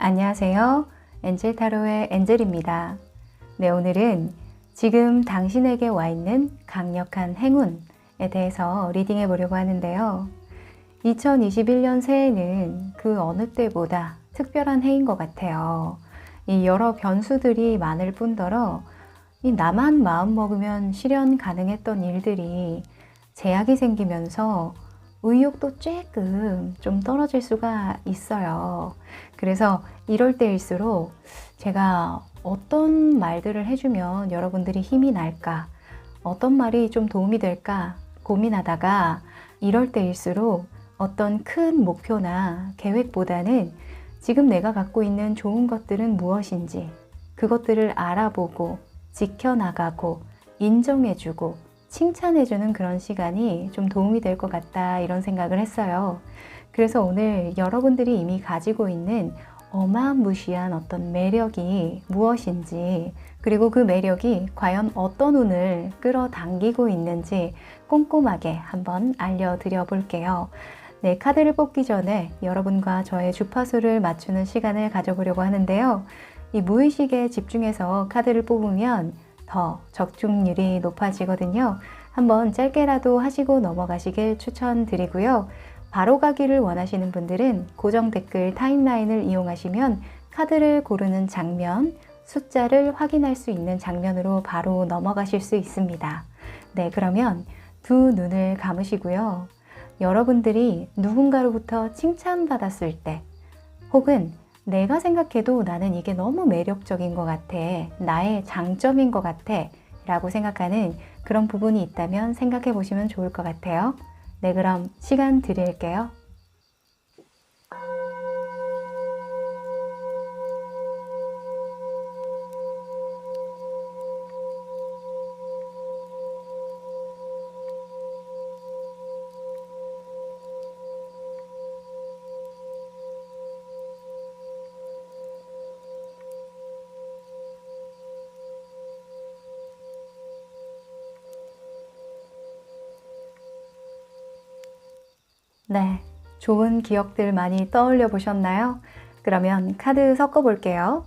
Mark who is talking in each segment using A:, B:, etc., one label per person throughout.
A: 안녕하세요. 엔젤 타로의 엔젤입니다. 네, 오늘은 지금 당신에게 와 있는 강력한 행운에 대해서 리딩해 보려고 하는데요. 2021년 새해는 그 어느 때보다 특별한 해인 것 같아요. 이 여러 변수들이 많을 뿐더러 나만 마음 먹으면 실현 가능했던 일들이 제약이 생기면서 의욕도 조금 좀 떨어질 수가 있어요. 그래서 이럴 때일수록 제가 어떤 말들을 해주면 여러분들이 힘이 날까, 어떤 말이 좀 도움이 될까 고민하다가 이럴 때일수록 어떤 큰 목표나 계획보다는 지금 내가 갖고 있는 좋은 것들은 무엇인지 그것들을 알아보고 지켜나가고 인정해주고 칭찬해주는 그런 시간이 좀 도움이 될 것 같다, 이런 생각을 했어요. 그래서 오늘 여러분들이 이미 가지고 있는 어마무시한 어떤 매력이 무엇인지, 그리고 그 매력이 과연 어떤 운을 끌어당기고 있는지 꼼꼼하게 한번 알려드려 볼게요. 네, 카드를 뽑기 전에 여러분과 저의 주파수를 맞추는 시간을 가져보려고 하는데요. 이 무의식에 집중해서 카드를 뽑으면 더 적중률이 높아지거든요. 한번 짧게라도 하시고 넘어가시길 추천드리고요. 바로 가기를 원하시는 분들은 고정 댓글 타임라인을 이용하시면 카드를 고르는 장면, 숫자를 확인할 수 있는 장면으로 바로 넘어가실 수 있습니다. 네, 그러면 두 눈을 감으시고요. 여러분들이 누군가로부터 칭찬받았을 때, 혹은 내가 생각해도 나는 이게 너무 매력적인 것 같아, 나의 장점인 것 같아 라고 생각하는 그런 부분이 있다면 생각해 보시면 좋을 것 같아요. 네, 그럼 시간 드릴게요. 네, 좋은 기억들 많이 떠올려 보셨나요? 그러면 카드 섞어 볼게요.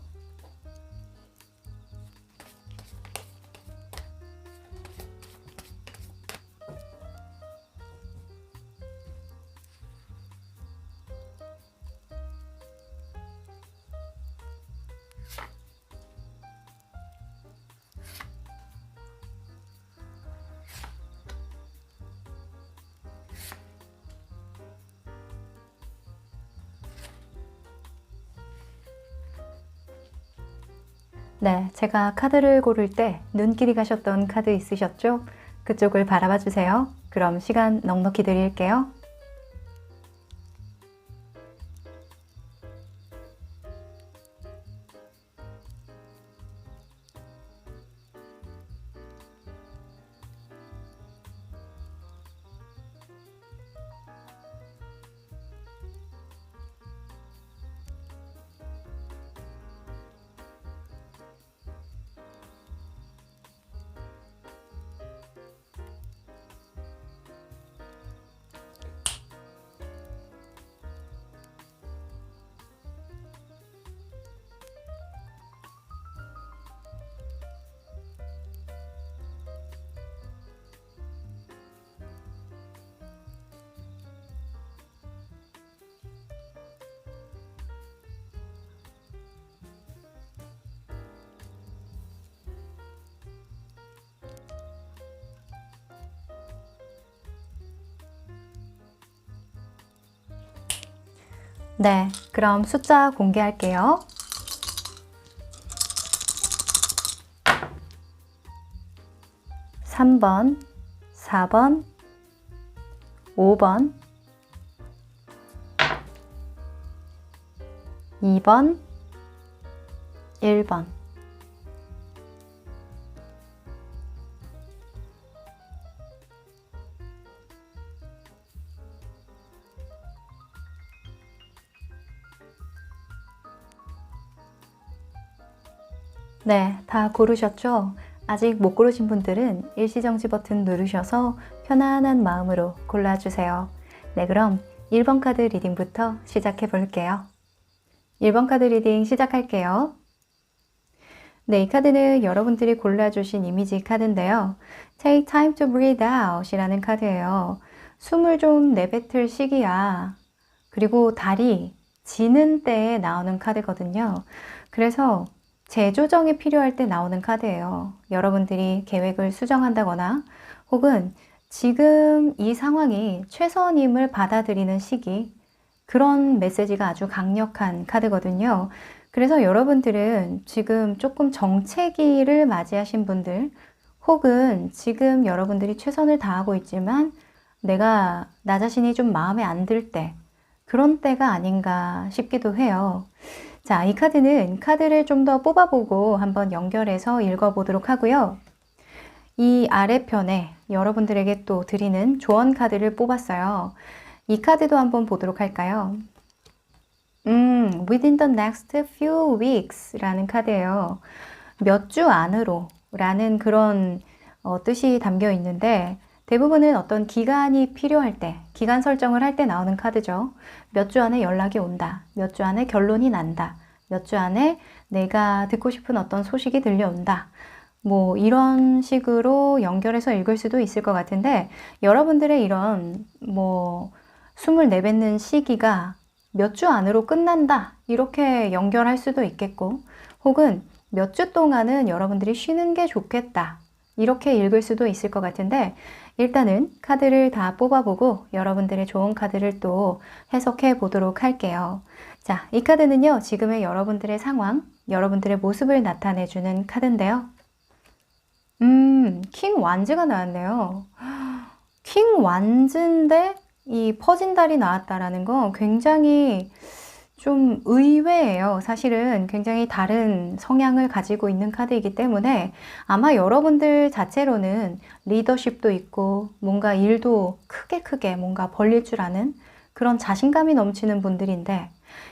A: 네, 제가 카드를 고를 때 눈길이 가셨던 카드 있으셨죠? 그쪽을 바라봐 주세요. 그럼 시간 넉넉히 드릴게요. 네, 그럼 숫자 공개할게요. 3번, 4번, 5번, 2번, 1번. 네, 다 고르셨죠? 아직 못 고르신 분들은 일시정지 버튼 누르셔서 편안한 마음으로 골라주세요. 네, 그럼 1번 카드 리딩부터 시작해 볼게요. 1번 카드 리딩 시작할게요. 네, 이 카드는 여러분들이 골라주신 이미지 카드인데요. Take time to breathe out 이라는 카드예요. 숨을 좀 내뱉을 시기야. 그리고 달이 지는 때에 나오는 카드거든요. 그래서 재조정이 필요할 때 나오는 카드예요. 여러분들이 계획을 수정한다거나 혹은 지금 이 상황이 최선임을 받아들이는 시기, 그런 메시지가 아주 강력한 카드거든요. 그래서 여러분들은 지금 조금 정체기를 맞이하신 분들, 혹은 지금 여러분들이 최선을 다하고 있지만 내가 나 자신이 좀 마음에 안 들 때, 그런 때가 아닌가 싶기도 해요. 자, 이 카드는 카드를 좀 더 뽑아보고 한번 연결해서 읽어보도록 하고요. 이 아래편에 여러분들에게 또 드리는 조언 카드를 뽑았어요. 이 카드도 한번 보도록 할까요? Within the next few weeks 라는 카드예요. 몇 주 안으로 라는 그런 뜻이 담겨 있는데, 대부분은 어떤 기간이 필요할 때, 기간 설정을 할 때 나오는 카드죠. 몇 주 안에 연락이 온다. 몇 주 안에 결론이 난다. 몇 주 안에 내가 듣고 싶은 어떤 소식이 들려온다. 뭐 이런 식으로 연결해서 읽을 수도 있을 것 같은데, 여러분들의 이런 숨을 내뱉는 시기가 몇 주 안으로 끝난다, 이렇게 연결할 수도 있겠고, 혹은 몇 주 동안은 여러분들이 쉬는 게 좋겠다, 이렇게 읽을 수도 있을 것 같은데, 일단은 카드를 다 뽑아보고 여러분들의 좋은 카드를 또 해석해 보도록 할게요. 자, 이 카드는요, 지금의 여러분들의 상황, 여러분들의 모습을 나타내주는 카드인데요. 킹 완즈가 나왔네요. 킹 완즈인데 이 퍼진 달이 나왔다라는 건 굉장히 좀 의외예요. 사실은 굉장히 다른 성향을 가지고 있는 카드이기 때문에 아마 여러분들 자체로는 리더십도 있고 뭔가 일도 크게 뭔가 벌릴 줄 아는 그런 자신감이 넘치는 분들인데,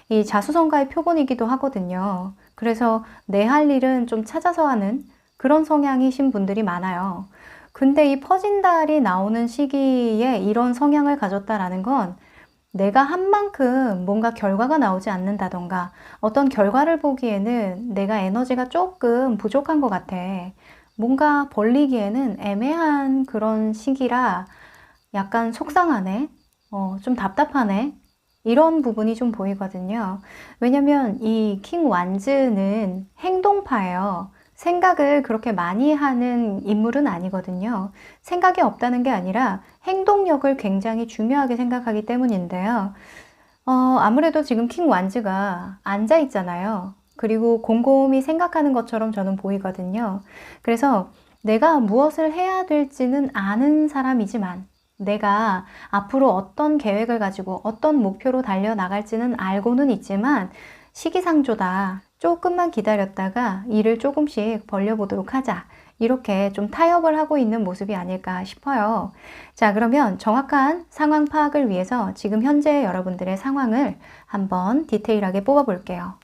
A: 이 자수성가의 표본이기도 하거든요. 그래서 내 할 일은 좀 찾아서 하는 그런 성향이신 분들이 많아요. 근데 이 퍼진 달이 나오는 시기에 이런 성향을 가졌다라는 건 내가 한 만큼 뭔가 결과가 나오지 않는다던가, 어떤 결과를 보기에는 내가 에너지가 조금 부족한 것 같아. 뭔가 벌리기에는 애매한 그런 시기라 약간 속상하네. 좀 답답하네. 이런 부분이 좀 보이거든요. 왜냐면 이 킹 완즈는 행동파예요. 생각을 그렇게 많이 하는 인물은 아니거든요. 생각이 없다는 게 아니라 행동력을 굉장히 중요하게 생각하기 때문인데요. 아무래도 지금 킹 완즈가 앉아 있잖아요. 그리고 곰곰이 생각하는 것처럼 저는 보이거든요. 그래서 내가 무엇을 해야 될지는 아는 사람이지만, 내가 앞으로 어떤 계획을 가지고 어떤 목표로 달려나갈지는 알고는 있지만, 시기상조다. 조금만 기다렸다가 일을 조금씩 벌려보도록 하자. 이렇게 좀 타협을 하고 있는 모습이 아닐까 싶어요. 자, 그러면 정확한 상황 파악을 위해서 지금 현재 여러분들의 상황을 한번 디테일하게 뽑아볼게요.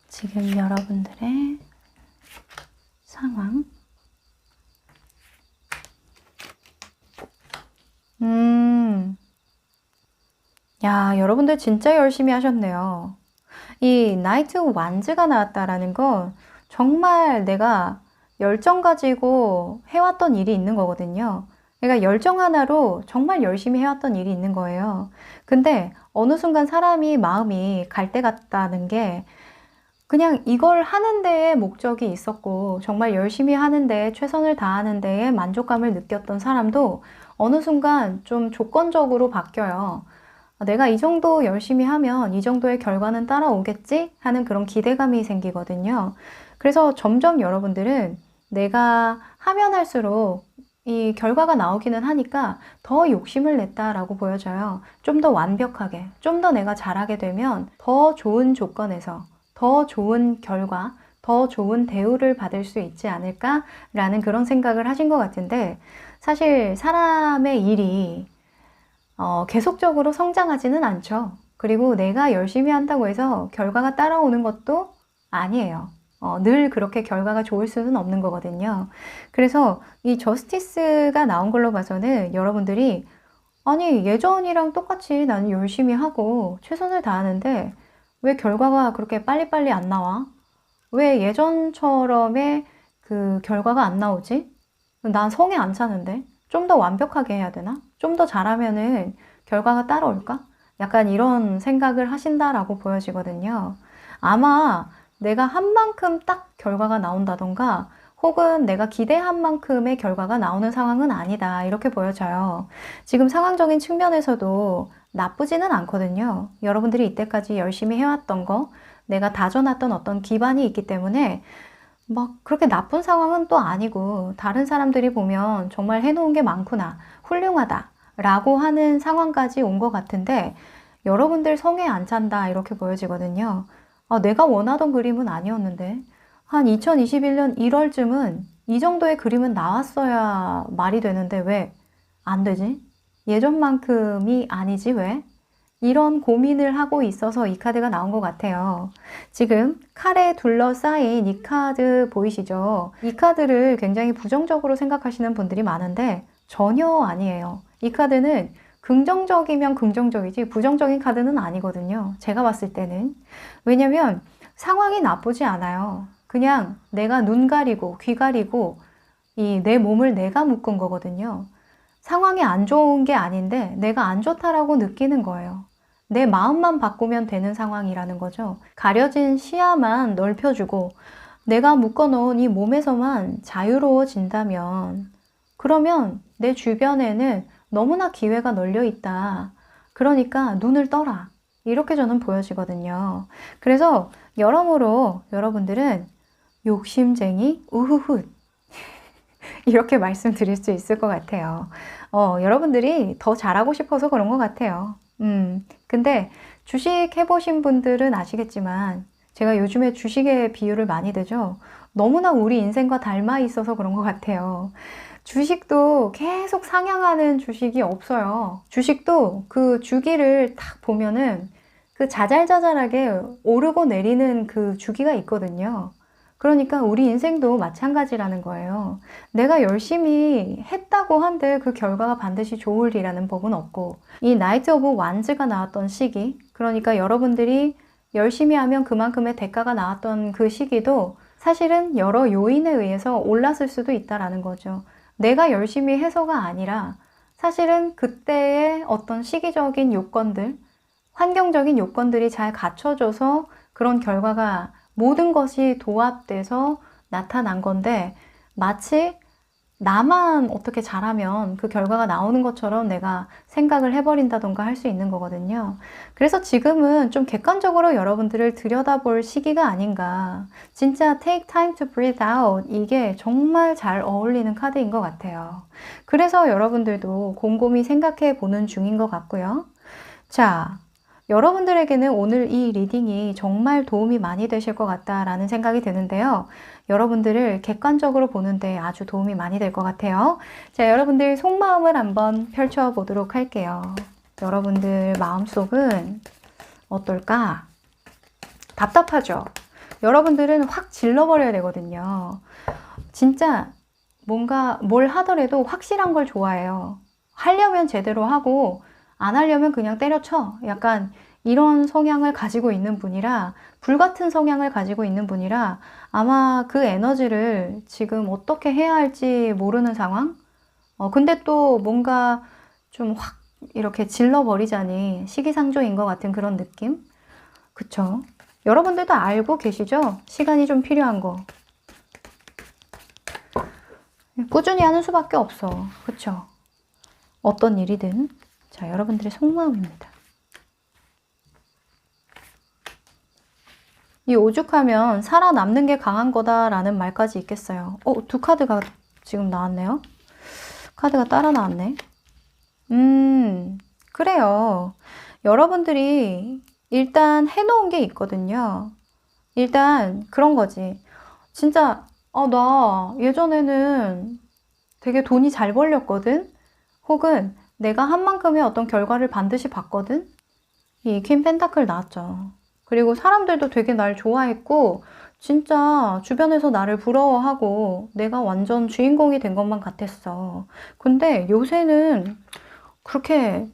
A: 지금 여러분들의 상황. 야, 여러분들 진짜 열심히 하셨네요. 이 나이트 완즈가 나왔다라는 건 정말 내가 열정 가지고 해왔던 일이 있는 거거든요. 그러니까 열정 하나로 정말 열심히 해왔던 일이 있는 거예요. 근데 어느 순간 사람이 마음이 갈 때 같다는 게, 그냥 이걸 하는 데에 목적이 있었고 정말 열심히 하는 데, 최선을 다하는 데에 만족감을 느꼈던 사람도 어느 순간 좀 조건적으로 바뀌어요. 내가 이 정도 열심히 하면 이 정도의 결과는 따라오겠지 하는 그런 기대감이 생기거든요. 그래서 점점 여러분들은 내가 하면 할수록 이 결과가 나오기는 하니까 더 욕심을 냈다라고 보여져요. 좀 더 완벽하게, 좀 더 내가 잘하게 되면 더 좋은 조건에서 더 좋은 결과, 더 좋은 대우를 받을 수 있지 않을까라는 그런 생각을 하신 것 같은데, 사실 사람의 일이 계속적으로 성장하지는 않죠. 그리고 내가 열심히 한다고 해서 결과가 따라오는 것도 아니에요. 늘 그렇게 결과가 좋을 수는 없는 거거든요. 그래서 이 저스티스가 나온 걸로 봐서는 여러분들이 아니, 예전이랑 똑같이 나는 열심히 하고 최선을 다하는데 왜 결과가 그렇게 빨리빨리 안 나와? 왜 예전처럼의 그 결과가 안 나오지? 난 성에 안 차는데? 좀 더 완벽하게 해야 되나? 좀 더 잘하면은 결과가 따라올까? 약간 이런 생각을 하신다라고 보여지거든요. 아마 내가 한 만큼 딱 결과가 나온다던가 혹은 내가 기대한 만큼의 결과가 나오는 상황은 아니다. 이렇게 보여져요. 지금 상황적인 측면에서도 나쁘지는 않거든요. 여러분들이 이때까지 열심히 해왔던 거, 내가 다져놨던 어떤 기반이 있기 때문에 막 그렇게 나쁜 상황은 또 아니고 다른 사람들이 보면 정말 해놓은 게 많구나, 훌륭하다 라고 하는 상황까지 온 것 같은데 여러분들 성에 안 찬다 이렇게 보여지거든요. 내가 원하던 그림은 아니었는데 한 2021년 1월쯤은 이 정도의 그림은 나왔어야 말이 되는데 왜 안 되지? 예전만큼이 아니지 왜? 이런 고민을 하고 있어서 이 카드가 나온 것 같아요. 지금 칼에 둘러싸인 이 카드 보이시죠? 이 카드를 굉장히 부정적으로 생각하시는 분들이 많은데 전혀 아니에요. 이 카드는 긍정적이면 긍정적이지 부정적인 카드는 아니거든요. 제가 봤을 때는. 왜냐면 상황이 나쁘지 않아요. 그냥 내가 눈 가리고 귀 가리고 이 내 몸을 내가 묶은 거거든요. 상황이 안 좋은 게 아닌데 내가 안 좋다라고 느끼는 거예요. 내 마음만 바꾸면 되는 상황이라는 거죠. 가려진 시야만 넓혀주고 내가 묶어놓은 이 몸에서만 자유로워진다면 그러면 내 주변에는 너무나 기회가 널려 있다. 그러니까 눈을 떠라. 이렇게 저는 보여지거든요. 그래서 여러모로 여러분들은 욕심쟁이 우후훗 이렇게 말씀드릴 수 있을 것 같아요. 여러분들이 더 잘하고 싶어서 그런 것 같아요. 근데 주식 해보신 분들은 아시겠지만 제가 요즘에 주식에 비유를 많이 대죠. 너무나 우리 인생과 닮아 있어서 그런 것 같아요. 주식도 계속 상향하는 주식이 없어요. 주식도 그 주기를 딱 보면은 그 자잘자잘하게 오르고 내리는 그 주기가 있거든요. 그러니까 우리 인생도 마찬가지라는 거예요. 내가 열심히 했다고 한들 그 결과가 반드시 좋으리라는 법은 없고 이 나이트 오브 완즈가 나왔던 시기, 그러니까 여러분들이 열심히 하면 그만큼의 대가가 나왔던 그 시기도 사실은 여러 요인에 의해서 올랐을 수도 있다라는 거죠. 내가 열심히 해서가 아니라 사실은 그때의 어떤 시기적인 요건들, 환경적인 요건들이 잘 갖춰져서 그런 결과가 모든 것이 도합돼서 나타난 건데 마치 나만 어떻게 잘하면 그 결과가 나오는 것처럼 내가 생각을 해버린다던가 할 수 있는 거거든요. 그래서 지금은 좀 객관적으로 여러분들을 들여다볼 시기가 아닌가. 진짜 take time to breathe out. 이게 정말 잘 어울리는 카드인 것 같아요. 그래서 여러분들도 곰곰이 생각해 보는 중인 것 같고요. 자, 여러분들에게는 오늘 이 리딩이 정말 도움이 많이 되실 것 같다라는 생각이 드는데요. 여러분들을 객관적으로 보는데 아주 도움이 많이 될 것 같아요. 자, 여러분들 속마음을 한번 펼쳐보도록 할게요. 여러분들 마음속은 어떨까? 답답하죠? 여러분들은 확 질러버려야 되거든요. 진짜 뭔가 뭘 하더라도 확실한 걸 좋아해요. 하려면 제대로 하고 안 하려면 그냥 때려쳐. 약간 이런 성향을 가지고 있는 분이라, 불같은 성향을 가지고 있는 분이라 아마 그 에너지를 지금 어떻게 해야 할지 모르는 상황? 근데 또 뭔가 좀 확 이렇게 질러버리자니 시기상조인 것 같은 그런 느낌? 그쵸? 여러분들도 알고 계시죠? 시간이 좀 필요한 거. 꾸준히 하는 수밖에 없어. 그쵸? 어떤 일이든. 자, 여러분들의 속마음입니다. 이 오죽하면 살아남는 게 강한 거다라는 말까지 있겠어요. 두 카드가 지금 나왔네요. 카드가 따라 나왔네. 그래요. 여러분들이 일단 해놓은 게 있거든요. 일단 그런 거지. 진짜 나 예전에는 되게 돈이 잘 벌렸거든. 혹은 내가 한 만큼의 어떤 결과를 반드시 봤거든. 이 퀸 펜타클 나왔죠. 그리고 사람들도 되게 날 좋아했고 진짜 주변에서 나를 부러워하고 내가 완전 주인공이 된 것만 같았어. 근데 요새는 그렇게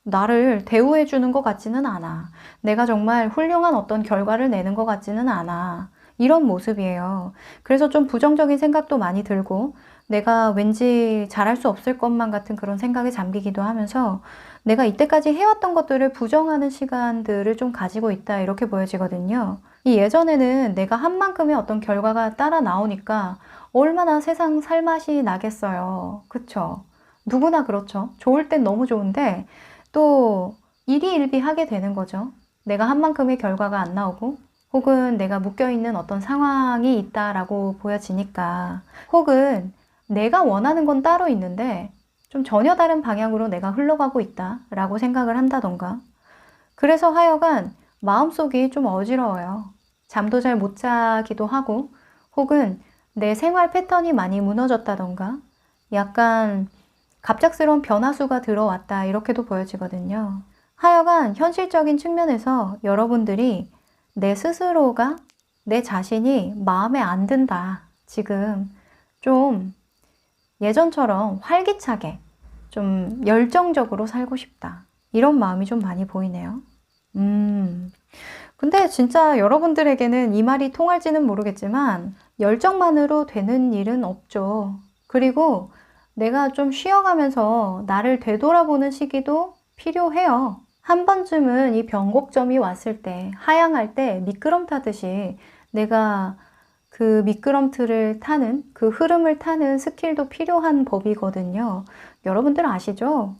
A: 나를 대우해 주는 것 같지는 않아. 내가 정말 훌륭한 어떤 결과를 내는 것 같지는 않아. 이런 모습이에요. 그래서 좀 부정적인 생각도 많이 들고 내가 왠지 잘할 수 없을 것만 같은 그런 생각에 잠기기도 하면서 내가 이때까지 해왔던 것들을 부정하는 시간들을 좀 가지고 있다 이렇게 보여지거든요. 이 예전에는 내가 한 만큼의 어떤 결과가 따라 나오니까 얼마나 세상 살맛이 나겠어요. 그쵸? 누구나 그렇죠. 좋을 땐 너무 좋은데 또 일희일비하게 되는 거죠. 내가 한 만큼의 결과가 안 나오고 혹은 내가 묶여있는 어떤 상황이 있다라고 보여지니까 혹은 내가 원하는 건 따로 있는데 좀 전혀 다른 방향으로 내가 흘러가고 있다라고 생각을 한다던가 그래서 하여간 마음속이 좀 어지러워요. 잠도 잘 못 자기도 하고 혹은 내 생활 패턴이 많이 무너졌다던가 약간 갑작스러운 변화수가 들어왔다 이렇게도 보여지거든요. 하여간 현실적인 측면에서 여러분들이 내 스스로가 내 자신이 마음에 안 든다. 지금 좀 예전처럼 활기차게 좀 열정적으로 살고 싶다. 이런 마음이 좀 많이 보이네요. 근데 진짜 여러분들에게는 이 말이 통할지는 모르겠지만 열정만으로 되는 일은 없죠. 그리고 내가 좀 쉬어가면서 나를 되돌아보는 시기도 필요해요. 한 번쯤은 이 변곡점이 왔을 때, 하향할 때 미끄럼 타듯이 내가 그 미끄럼틀을 타는, 그 흐름을 타는 스킬도 필요한 법이거든요. 여러분들 아시죠?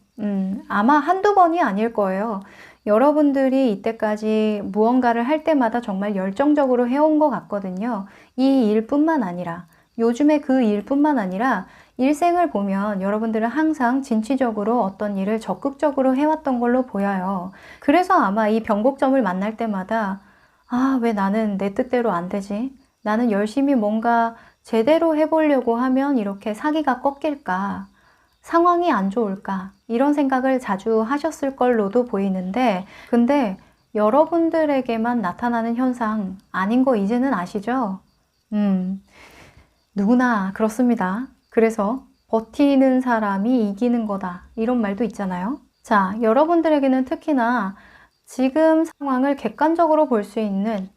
A: 아마 한두 번이 아닐 거예요. 여러분들이 이때까지 무언가를 할 때마다 정말 열정적으로 해온 것 같거든요. 이 일뿐만 아니라, 요즘에 그 일뿐만 아니라 일생을 보면 여러분들은 항상 진취적으로 어떤 일을 적극적으로 해왔던 걸로 보여요. 그래서 아마 이 변곡점을 만날 때마다 아, 왜 나는 내 뜻대로 안 되지? 나는 열심히 뭔가 제대로 해보려고 하면 이렇게 사기가 꺾일까? 상황이 안 좋을까? 이런 생각을 자주 하셨을 걸로도 보이는데 근데 여러분들에게만 나타나는 현상 아닌 거 이제는 아시죠? 누구나 그렇습니다. 그래서 버티는 사람이 이기는 거다. 이런 말도 있잖아요. 자, 여러분들에게는 특히나 지금 상황을 객관적으로 볼 수 있는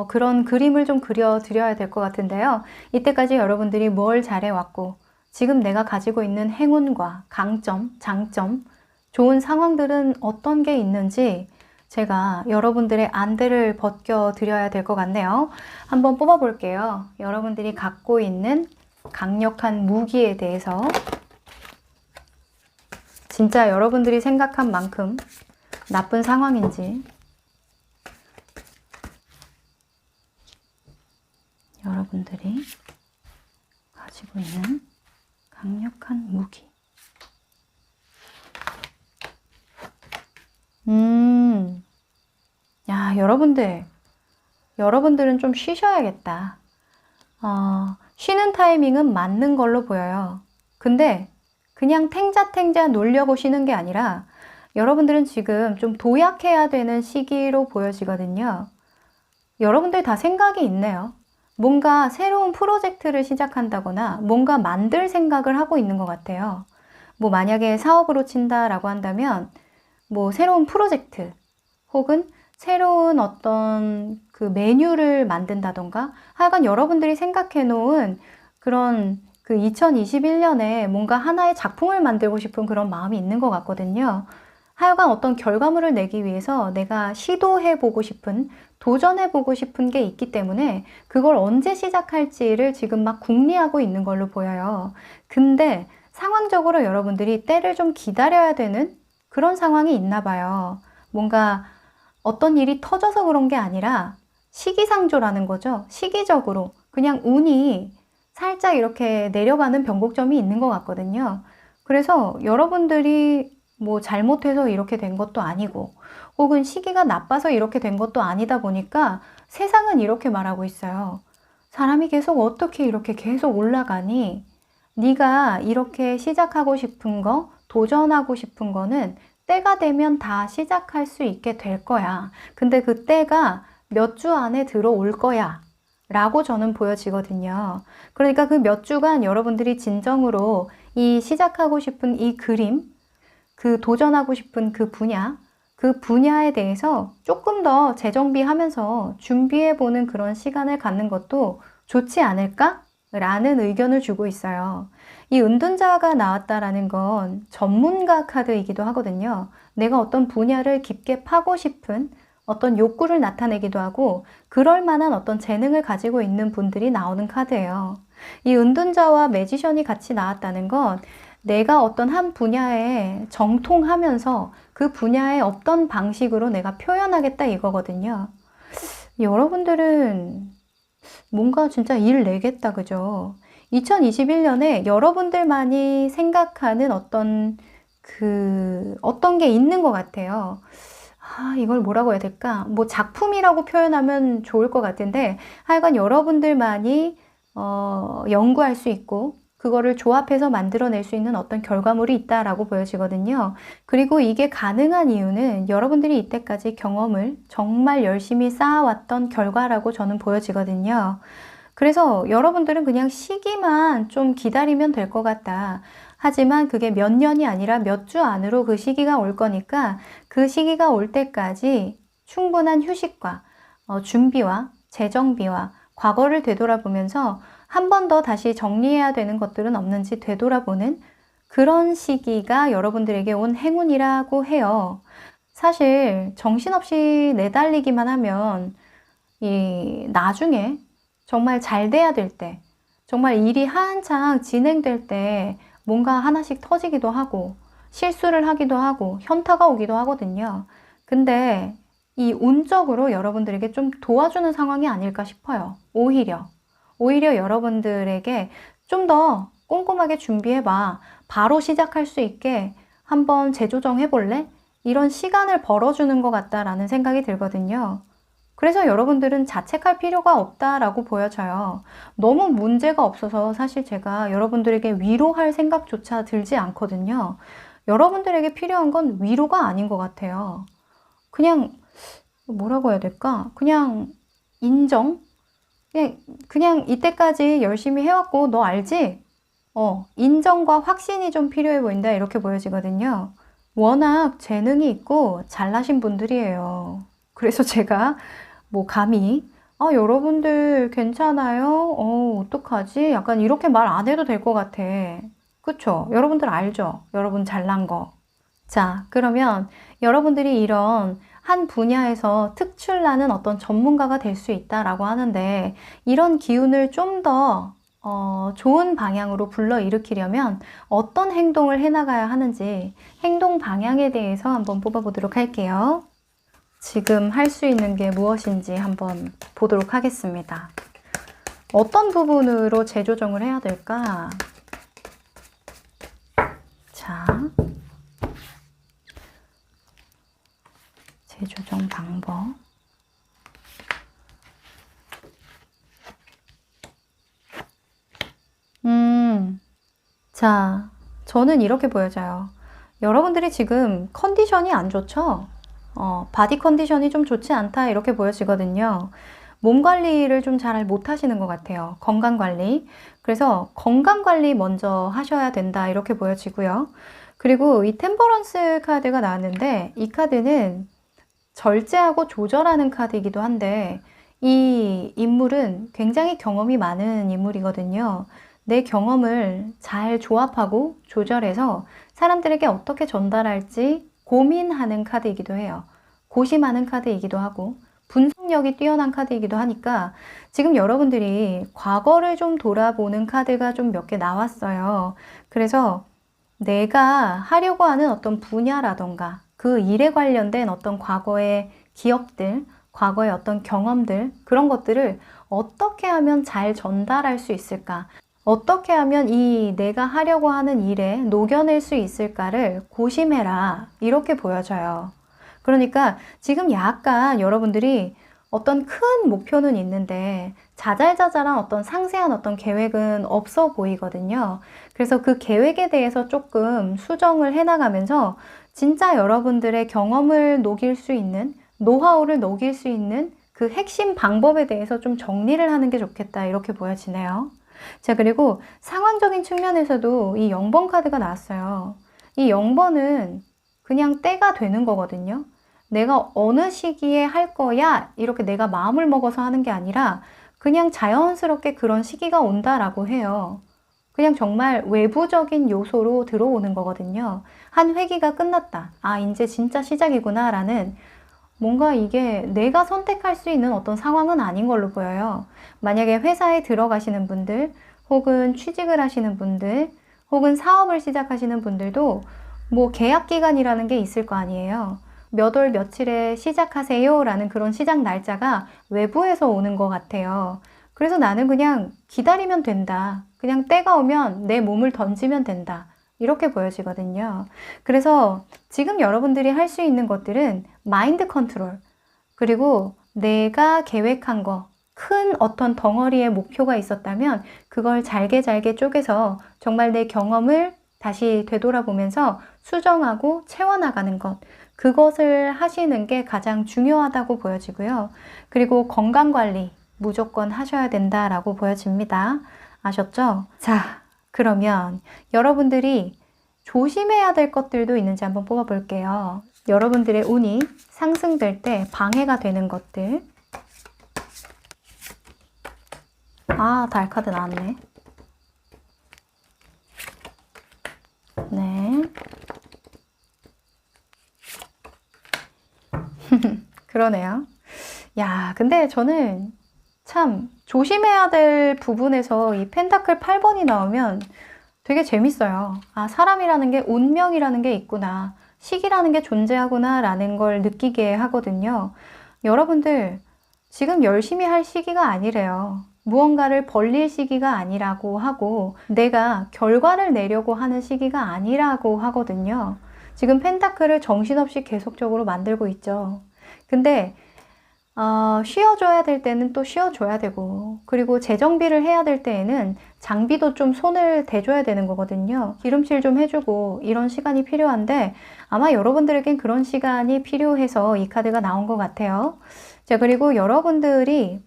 A: 그런 그림을 좀 그려드려야 될 것 같은데요. 이때까지 여러분들이 뭘 잘해왔고 지금 내가 가지고 있는 행운과 강점, 장점, 좋은 상황들은 어떤 게 있는지 제가 여러분들의 안대를 벗겨드려야 될 것 같네요. 한번 뽑아볼게요. 여러분들이 갖고 있는 강력한 무기에 대해서 진짜 여러분들이 생각한 만큼 나쁜 상황인지 여러분들이 가지고 있는 강력한 무기. 야, 여러분들은 좀 쉬셔야겠다. 쉬는 타이밍은 맞는 걸로 보여요. 근데 그냥 탱자탱자 놀려고 쉬는 게 아니라 여러분들은 지금 좀 도약해야 되는 시기로 보여지거든요. 여러분들 다 생각이 있네요. 뭔가 새로운 프로젝트를 시작한다거나 뭔가 만들 생각을 하고 있는 것 같아요. 뭐 만약에 사업으로 친다라고 한다면 뭐 새로운 프로젝트 혹은 새로운 어떤 그 메뉴를 만든다던가 하여간 여러분들이 생각해 놓은 그런 그 2021년에 뭔가 하나의 작품을 만들고 싶은 그런 마음이 있는 것 같거든요. 하여간 어떤 결과물을 내기 위해서 내가 시도해보고 싶은, 도전해보고 싶은 게 있기 때문에 그걸 언제 시작할지를 지금 막 궁리하고 있는 걸로 보여요. 근데 상황적으로 여러분들이 때를 좀 기다려야 되는 그런 상황이 있나 봐요. 뭔가 어떤 일이 터져서 그런 게 아니라 시기상조라는 거죠. 시기적으로 그냥 운이 살짝 이렇게 내려가는 변곡점이 있는 것 같거든요. 그래서 여러분들이 뭐 잘못해서 이렇게 된 것도 아니고 혹은 시기가 나빠서 이렇게 된 것도 아니다 보니까 세상은 이렇게 말하고 있어요. 사람이 계속 어떻게 이렇게 계속 올라가니? 네가 이렇게 시작하고 싶은 거, 도전하고 싶은 거는 때가 되면 다 시작할 수 있게 될 거야. 근데 그 때가 몇 주 안에 들어올 거야. 라고 저는 보여지거든요. 그러니까 그 몇 주간 여러분들이 진정으로 이 시작하고 싶은 이 그림, 그 도전하고 싶은 그 분야에 대해서 조금 더 재정비하면서 준비해보는 그런 시간을 갖는 것도 좋지 않을까? 라는 의견을 주고 있어요. 이 은둔자가 나왔다라는 건 전문가 카드이기도 하거든요. 내가 어떤 분야를 깊게 파고 싶은 어떤 욕구를 나타내기도 하고 그럴 만한 어떤 재능을 가지고 있는 분들이 나오는 카드예요. 이 은둔자와 매지션이 같이 나왔다는 건 내가 어떤 한 분야에 정통하면서 그 분야의 어떤 방식으로 내가 표현하겠다 이거거든요. 여러분들은 뭔가 진짜 일 내겠다, 그죠? 2021년에 여러분들만이 생각하는 어떤 게 있는 것 같아요. 이걸 뭐라고 해야 될까? 뭐 작품이라고 표현하면 좋을 것 같은데 하여간 여러분들만이 연구할 수 있고 그거를 조합해서 만들어낼 수 있는 어떤 결과물이 있다라고 보여지거든요. 그리고 이게 가능한 이유는 여러분들이 이때까지 경험을 정말 열심히 쌓아왔던 결과라고 저는 보여지거든요. 그래서 여러분들은 그냥 시기만 좀 기다리면 될 것 같다. 하지만 그게 몇 년이 아니라 몇 주 안으로 그 시기가 올 거니까 그 시기가 올 때까지 충분한 휴식과 준비와 재정비와 과거를 되돌아보면서 한 번 더 다시 정리해야 되는 것들은 없는지 되돌아보는 그런 시기가 여러분들에게 온 행운이라고 해요. 사실 정신없이 내달리기만 하면 나중에 정말 잘 돼야 될 때, 정말 일이 한창 진행될 때 뭔가 하나씩 터지기도 하고 실수를 하기도 하고 현타가 오기도 하거든요. 근데 이 운적으로 여러분들에게 좀 도와주는 상황이 아닐까 싶어요. 오히려 여러분들에게 좀 더 꼼꼼하게 준비해봐. 바로 시작할 수 있게 한번 재조정해 볼래? 이런 시간을 벌어주는 것 같다라는 생각이 들거든요. 그래서 여러분들은 자책할 필요가 없다라고 보여져요. 너무 문제가 없어서 사실 제가 여러분들에게 위로할 생각조차 들지 않거든요. 여러분들에게 필요한 건 위로가 아닌 것 같아요. 그냥 뭐라고 해야 될까? 그냥 인정? 그냥 이때까지 열심히 해왔고 너 알지? 인정과 확신이 좀 필요해 보인다 이렇게 보여지거든요. 워낙 재능이 있고 잘나신 분들이에요. 그래서 제가 뭐 감히 여러분들 괜찮아요? 어떡하지? 약간 이렇게 말 안 해도 될 것 같아. 그쵸? 여러분들 알죠? 여러분 잘난 거. 자, 그러면 여러분들이 이런 한 분야에서 특출나는 어떤 전문가가 될 수 있다라고 하는데 이런 기운을 좀 더 좋은 방향으로 불러일으키려면 어떤 행동을 해나가야 하는지 행동 방향에 대해서 한번 뽑아보도록 할게요. 지금 할 수 있는 게 무엇인지 한번 보도록 하겠습니다. 어떤 부분으로 재조정을 해야 될까? 자, 재조정 방법. 자, 저는 이렇게 보여져요. 여러분들이 지금 컨디션이 안 좋죠? 바디 컨디션이 좀 좋지 않다 이렇게 보여지거든요. 몸 관리를 좀 잘 못하시는 것 같아요. 건강 관리. 그래서 건강 관리 먼저 하셔야 된다 이렇게 보여지고요. 그리고 이 템퍼런스 카드가 나왔는데 이 카드는 절제하고 조절하는 카드이기도 한데 이 인물은 굉장히 경험이 많은 인물이거든요. 내 경험을 잘 조합하고 조절해서 사람들에게 어떻게 전달할지 고민하는 카드이기도 해요. 고심하는 카드이기도 하고 분석력이 뛰어난 카드이기도 하니까 지금 여러분들이 과거를 좀 돌아보는 카드가 좀 몇 개 나왔어요. 그래서 내가 하려고 하는 어떤 분야라던가 그 일에 관련된 어떤 과거의 기억들, 과거의 어떤 경험들 그런 것들을 어떻게 하면 잘 전달할 수 있을까? 어떻게 하면 이 내가 하려고 하는 일에 녹여낼 수 있을까를 고심해라. 이렇게 보여져요. 그러니까 지금 약간 여러분들이 어떤 큰 목표는 있는데 자잘자잘한 어떤 상세한 어떤 계획은 없어 보이거든요. 그래서 그 계획에 대해서 조금 수정을 해나가면서 진짜 여러분들의 경험을 녹일 수 있는, 노하우를 녹일 수 있는 그 핵심 방법에 대해서 좀 정리를 하는 게 좋겠다. 이렇게 보여지네요. 자, 그리고 상황적인 측면에서도 이 0번 카드가 나왔어요. 이 0번은 그냥 때가 되는 거거든요. 내가 어느 시기에 할 거야 이렇게 내가 마음을 먹어서 하는 게 아니라 그냥 자연스럽게 그런 시기가 온다라고 해요. 그냥 정말 외부적인 요소로 들어오는 거거든요. 한 회기가 끝났다. 아, 이제 진짜 시작이구나 라는 뭔가 이게 내가 선택할 수 있는 어떤 상황은 아닌 걸로 보여요. 만약에 회사에 들어가시는 분들, 혹은 취직을 하시는 분들, 혹은 사업을 시작하시는 분들도 뭐 계약 기간이라는 게 있을 거 아니에요. 몇 월 며칠에 시작하세요 라는 그런 시작 날짜가 외부에서 오는 것 같아요. 그래서 나는 그냥 기다리면 된다. 그냥 때가 오면 내 몸을 던지면 된다. 이렇게 보여지거든요. 그래서 지금 여러분들이 할 수 있는 것들은 마인드 컨트롤, 그리고 내가 계획한 거, 큰 어떤 덩어리의 목표가 있었다면 그걸 잘게 잘게 쪼개서 정말 내 경험을 다시 되돌아보면서 수정하고 채워나가는 것, 그것을 하시는 게 가장 중요하다고 보여지고요. 그리고 건강관리 무조건 하셔야 된다라고 보여집니다. 아셨죠? 자, 그러면 여러분들이 조심해야 될 것들도 있는지 한번 뽑아볼게요. 여러분들의 운이 상승될 때 방해가 되는 것들. 아, 달 카드 나왔네. 네. 그러네요. 야, 근데 저는 참 조심해야 될 부분에서 이 펜타클 8번이 나오면 되게 재밌어요. 아, 사람이라는 게 운명이라는 게 있구나. 시기라는 게 존재하구나 라는 걸 느끼게 하거든요. 여러분들 지금 열심히 할 시기가 아니래요. 무언가를 벌릴 시기가 아니라고 하고 내가 결과를 내려고 하는 시기가 아니라고 하거든요. 지금 펜타클을 정신없이 계속적으로 만들고 있죠. 근데 쉬어줘야 될 때는 또 쉬어줘야 되고, 그리고 재정비를 해야 될 때에는 장비도 좀 손을 대줘야 되는 거거든요. 기름칠 좀 해주고 이런 시간이 필요한데 아마 여러분들에겐 그런 시간이 필요해서 이 카드가 나온 것 같아요. 자, 그리고 여러분들이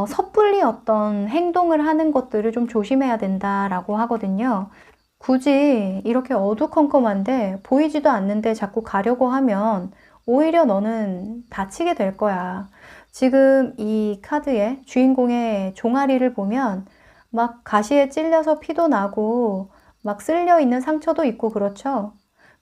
A: 섣불리 어떤 행동을 하는 것들을 좀 조심해야 된다라고 하거든요. 굳이 이렇게 어두컴컴한데 보이지도 않는데 자꾸 가려고 하면 오히려 너는 다치게 될 거야. 지금 이 카드의 주인공의 종아리를 보면 막 가시에 찔려서 피도 나고 막 쓸려 있는 상처도 있고 그렇죠.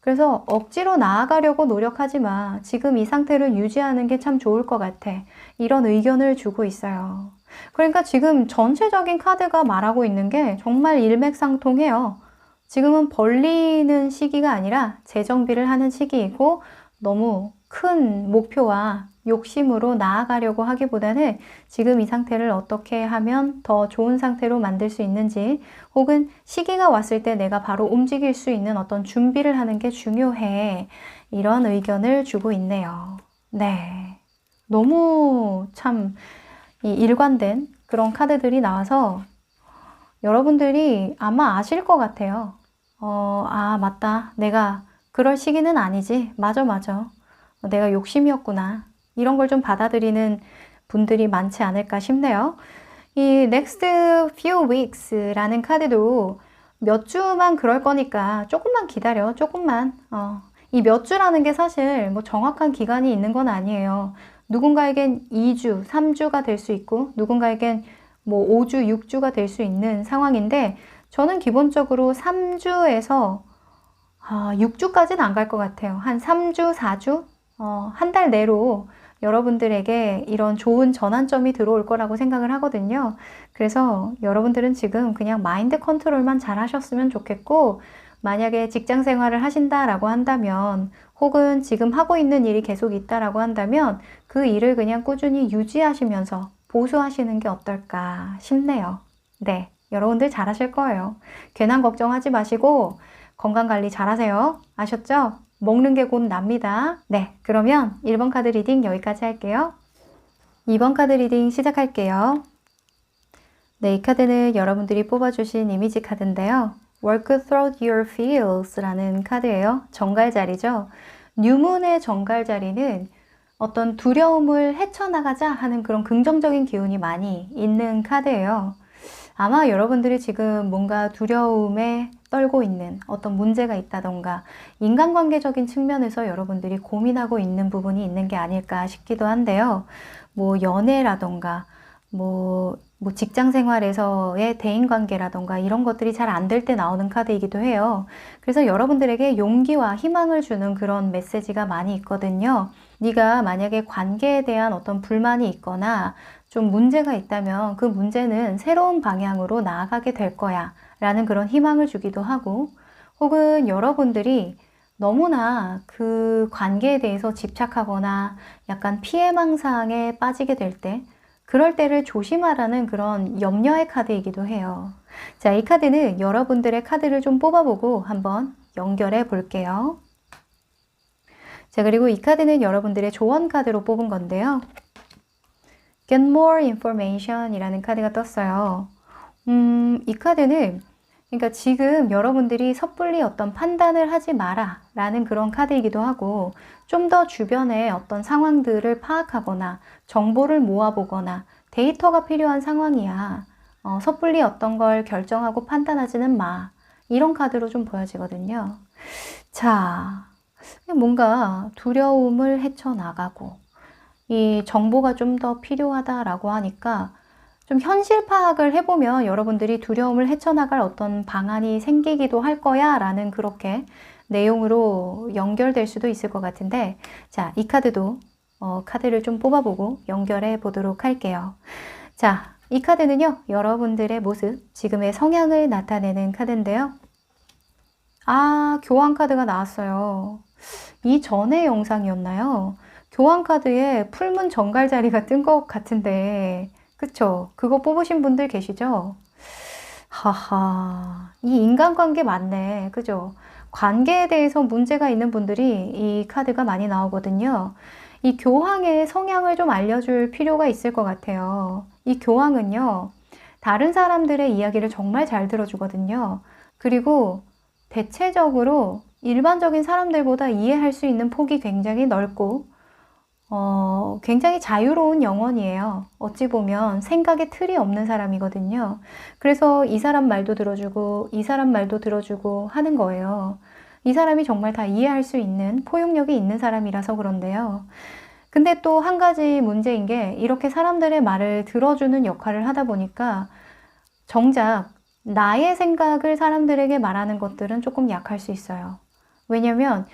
A: 그래서 억지로 나아가려고 노력하지 마. 지금 이 상태를 유지하는 게 참 좋을 것 같아. 이런 의견을 주고 있어요. 그러니까 지금 전체적인 카드가 말하고 있는 게 정말 일맥상통해요. 지금은 벌리는 시기가 아니라 재정비를 하는 시기이고 너무 큰 목표와 욕심으로 나아가려고 하기보다는 지금 이 상태를 어떻게 하면 더 좋은 상태로 만들 수 있는지, 혹은 시기가 왔을 때 내가 바로 움직일 수 있는 어떤 준비를 하는 게 중요해. 이런 의견을 주고 있네요. 네. 너무 참 일관된 그런 카드들이 나와서 여러분들이 아마 아실 것 같아요. 아, 맞다. 내가 그럴 시기는 아니지. 맞아, 맞아. 내가 욕심이었구나. 이런 걸 좀 받아들이는 분들이 많지 않을까 싶네요. 이 Next Few Weeks라는 카드도 몇 주만 그럴 거니까 조금만 기다려. 조금만. 이 몇 주라는 게 사실 뭐 정확한 기간이 있는 건 아니에요. 누군가에겐 2주, 3주가 될 수 있고 누군가에겐 뭐 5주, 6주가 될 수 있는 상황인데 저는 기본적으로 3주에서 6주까지는 안 갈 것 같아요. 한 3주, 4주? 한 달 내로 여러분들에게 이런 좋은 전환점이 들어올 거라고 생각을 하거든요. 그래서 여러분들은 지금 그냥 마인드 컨트롤만 잘 하셨으면 좋겠고, 만약에 직장 생활을 하신다라고 한다면, 혹은 지금 하고 있는 일이 계속 있다라고 한다면 그 일을 그냥 꾸준히 유지하시면서 보수하시는 게 어떨까 싶네요. 네, 여러분들 잘하실 거예요. 괜한 걱정하지 마시고 건강관리 잘하세요. 아셨죠? 먹는 게 곧 납니다. 네, 그러면 1번 카드 리딩 여기까지 할게요. 2번 카드 리딩 시작할게요. 네, 이 카드는 여러분들이 뽑아주신 이미지 카드인데요. Work through your feels 라는 카드예요. 정갈자리죠. 뉴문의 정갈자리는 어떤 두려움을 헤쳐나가자 하는 그런 긍정적인 기운이 많이 있는 카드예요. 아마 여러분들이 지금 뭔가 두려움에 떨고 있는 어떤 문제가 있다던가 인간관계적인 측면에서 여러분들이 고민하고 있는 부분이 있는 게 아닐까 싶기도 한데요. 뭐 연애라던가 뭐 직장 생활에서의 대인관계라던가 이런 것들이 잘 안 될 때 나오는 카드이기도 해요. 그래서 여러분들에게 용기와 희망을 주는 그런 메시지가 많이 있거든요. 네가 만약에 관계에 대한 어떤 불만이 있거나 좀 문제가 있다면 그 문제는 새로운 방향으로 나아가게 될 거야 라는 그런 희망을 주기도 하고, 혹은 여러분들이 너무나 그 관계에 대해서 집착하거나 약간 피해망상에 빠지게 될 때, 그럴 때를 조심하라는 그런 염려의 카드이기도 해요. 자, 이 카드는 여러분들의 카드를 좀 뽑아보고 한번 연결해 볼게요. 자, 그리고 이 카드는 여러분들의 조언 카드로 뽑은 건데요. Get more information 이라는 카드가 떴어요. 이 카드는 그러니까 지금 여러분들이 섣불리 어떤 판단을 하지 마라 라는 그런 카드이기도 하고, 좀 더 주변의 어떤 상황들을 파악하거나 정보를 모아보거나 데이터가 필요한 상황이야. 섣불리 어떤 걸 결정하고 판단하지는 마. 이런 카드로 좀 보여지거든요. 자, 뭔가 두려움을 헤쳐나가고 이 정보가 좀 더 필요하다라고 하니까 좀 현실 파악을 해보면 여러분들이 두려움을 헤쳐나갈 어떤 방안이 생기기도 할 거야 라는 그렇게 내용으로 연결될 수도 있을 것 같은데, 자, 이 카드도 카드를 좀 뽑아보고 연결해 보도록 할게요. 자, 이 카드는요, 여러분들의 모습, 지금의 성향을 나타내는 카드인데요. 아, 교환 카드가 나왔어요. 이전의 영상이었나요? 교환 카드에 풀문 정갈자리가 뜬 것 같은데, 그쵸? 그거 뽑으신 분들 계시죠? 하하, 이 인간관계 맞네. 그죠? 관계에 대해서 문제가 있는 분들이 이 카드가 많이 나오거든요. 이 교황의 성향을 좀 알려줄 필요가 있을 것 같아요. 이 교황은요, 다른 사람들의 이야기를 정말 잘 들어주거든요. 그리고 대체적으로 일반적인 사람들보다 이해할 수 있는 폭이 굉장히 넓고, 굉장히 자유로운 영혼이에요. 어찌 보면 생각에 틀이 없는 사람이거든요. 그래서 이 사람 말도 들어주고 이 사람 말도 들어주고 하는 거예요. 이 사람이 정말 다 이해할 수 있는 포용력이 있는 사람이라서 그런데요. 근데 또 한 가지 문제인 게, 이렇게 사람들의 말을 들어주는 역할을 하다 보니까 정작 나의 생각을 사람들에게 말하는 것들은 조금 약할 수 있어요. 왜냐면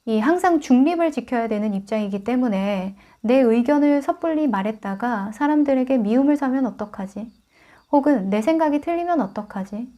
A: 이 항상 중립을 지켜야 되는 입장이기 때문에 내 의견을 섣불리 말했다가 사람들에게 미움을 사면 어떡하지? 혹은 내 생각이 틀리면 어떡하지?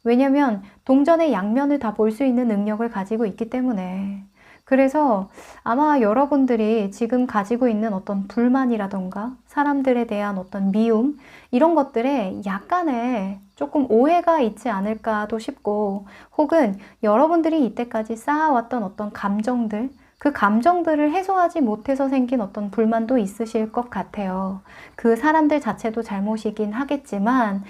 A: 왜냐면 동전의 양면을 다 볼 수 있는 능력을 가지고 있기 때문에. 그래서 아마 여러분들이 지금 가지고 있는 어떤 불만이라던가 사람들에 대한 어떤 미움, 이런 것들에 약간의 조금 오해가 있지 않을까도 싶고, 혹은 여러분들이 이때까지 쌓아왔던 어떤 감정들, 그 감정들을 해소하지 못해서 생긴 어떤 불만도 있으실 것 같아요. 그 사람들 자체도 잘못이긴 하겠지만,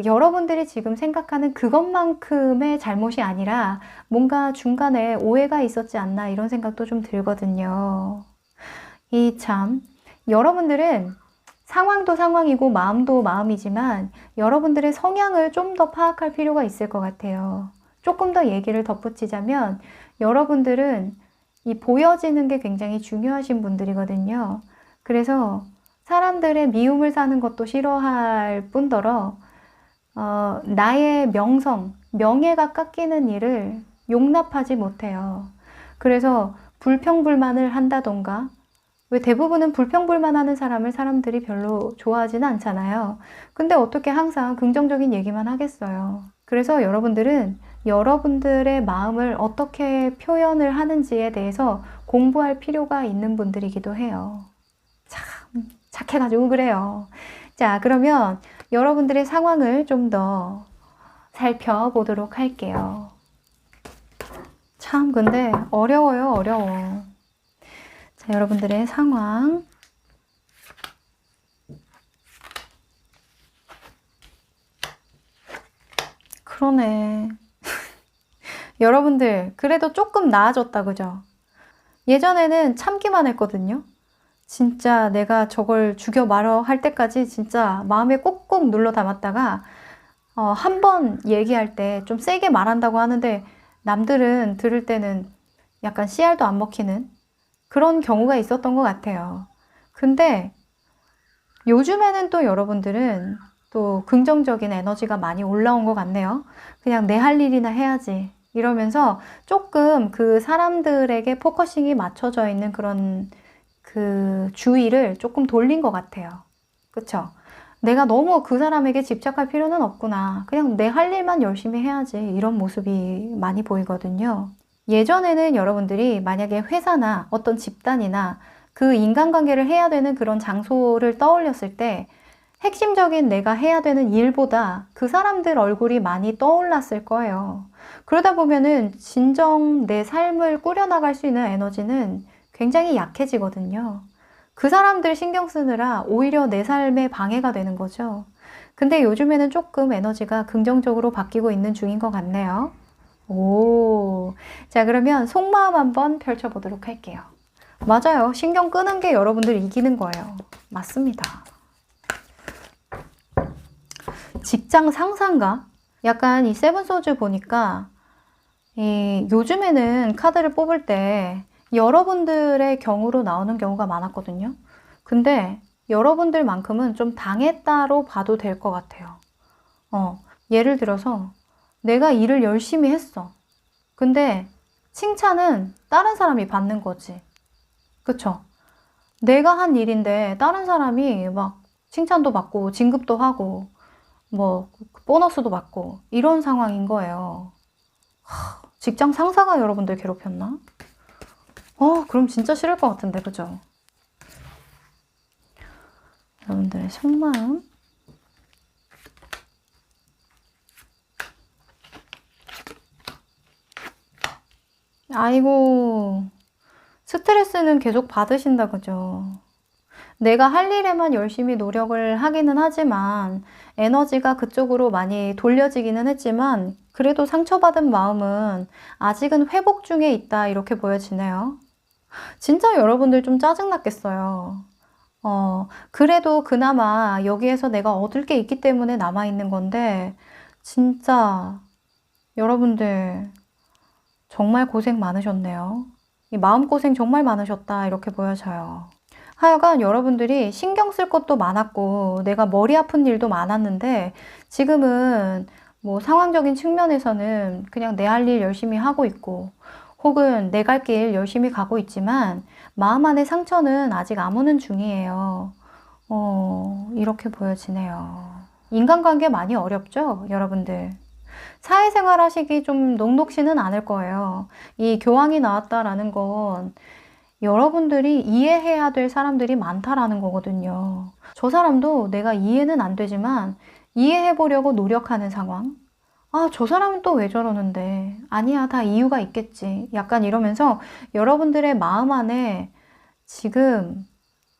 A: 여러분들이 지금 생각하는 그것만큼의 잘못이 아니라 뭔가 중간에 오해가 있었지 않나, 이런 생각도 좀 들거든요. 여러분들은 상황도 상황이고 마음도 마음이지만 여러분들의 성향을 좀 더 파악할 필요가 있을 것 같아요. 조금 더 얘기를 덧붙이자면, 여러분들은 이 보여지는 게 굉장히 중요하신 분들이거든요. 그래서 사람들의 미움을 사는 것도 싫어할 뿐더러 나의 명예가 깎이는 일을 용납하지 못해요. 그래서 불평불만을 한다던가, 왜 대부분은 불평불만하는 사람을 사람들이 별로 좋아하지는 않잖아요. 근데 어떻게 항상 긍정적인 얘기만 하겠어요. 그래서 여러분들은 여러분들의 마음을 어떻게 표현을 하는지에 대해서 공부할 필요가 있는 분들이기도 해요. 참 착해가지고 그래요. 자, 그러면 여러분들의 상황을 좀 더 살펴보도록 할게요. 참 근데 어려워요, 어려워. 자, 여러분들의 상황. 그러네. 여러분들 그래도 조금 나아졌다, 그죠? 예전에는 참기만 했거든요. 진짜 내가 저걸 죽여 말어 할 때까지 진짜 마음에 꾹꾹 눌러 담았다가 한 번 얘기할 때 좀 세게 말한다고 하는데 남들은 들을 때는 약간 씨알도 안 먹히는 그런 경우가 있었던 것 같아요. 근데 요즘에는 또 여러분들은 또 긍정적인 에너지가 많이 올라온 것 같네요. 그냥 내 할 일이나 해야지 이러면서 조금 그 사람들에게 포커싱이 맞춰져 있는 그런 그 주의를 조금 돌린 것 같아요. 그쵸? 내가 너무 그 사람에게 집착할 필요는 없구나. 그냥 내 할 일만 열심히 해야지. 이런 모습이 많이 보이거든요. 예전에는 여러분들이 만약에 회사나 어떤 집단이나 그 인간관계를 해야 되는 그런 장소를 떠올렸을 때 핵심적인 내가 해야 되는 일보다 그 사람들 얼굴이 많이 떠올랐을 거예요. 그러다 보면은 진정 내 삶을 꾸려나갈 수 있는 에너지는 굉장히 약해지거든요. 그 사람들 신경 쓰느라 오히려 내 삶에 방해가 되는 거죠. 근데 요즘에는 조금 에너지가 긍정적으로 바뀌고 있는 중인 것 같네요. 오, 자, 그러면 속마음 한번 펼쳐보도록 할게요. 맞아요. 신경 끄는 게 여러분들 이기는 거예요. 맞습니다. 직장 상사인가? 약간 이 세븐소즈 보니까 요즘에는 카드를 뽑을 때 여러분들의 경우로 나오는 경우가 많았거든요. 근데 여러분들만큼은 좀 당했다로 봐도 될 것 같아요. 예를 들어서 내가 일을 열심히 했어. 근데 칭찬은 다른 사람이 받는 거지. 그쵸? 내가 한 일인데 다른 사람이 막 칭찬도 받고 진급도 하고 뭐 보너스도 받고 이런 상황인 거예요. 직장 상사가 여러분들 괴롭혔나? 그럼 진짜 싫을 것 같은데, 그죠? 여러분들의 속마음. 아이고, 스트레스는 계속 받으신다, 그죠? 내가 할 일에만 열심히 노력을 하기는 하지만 에너지가 그쪽으로 많이 돌려지기는 했지만 그래도 상처받은 마음은 아직은 회복 중에 있다 이렇게 보여지네요. 진짜 여러분들 좀 짜증났겠어요. 그래도 그나마 여기에서 내가 얻을 게 있기 때문에 남아있는 건데 진짜 여러분들 정말 고생 많으셨네요. 이 마음고생 정말 많으셨다 이렇게 보여져요. 하여간 여러분들이 신경 쓸 것도 많았고 내가 머리 아픈 일도 많았는데 지금은 뭐 상황적인 측면에서는 그냥 내 할 일 열심히 하고 있고 혹은 내 갈 길 열심히 가고 있지만 마음 안의 상처는 아직 아무는 중이에요. 이렇게 보여지네요. 인간관계 많이 어렵죠, 여러분들? 사회생활 하시기 좀 녹록지는 않을 거예요. 이 교황이 나왔다라는 건 여러분들이 이해해야 될 사람들이 많다라는 거거든요. 저 사람도 내가 이해는 안 되지만 이해해 보려고 노력하는 상황. 저 사람은 또 왜 저러는데? 아니야, 다 이유가 있겠지. 약간 이러면서 여러분들의 마음 안에 지금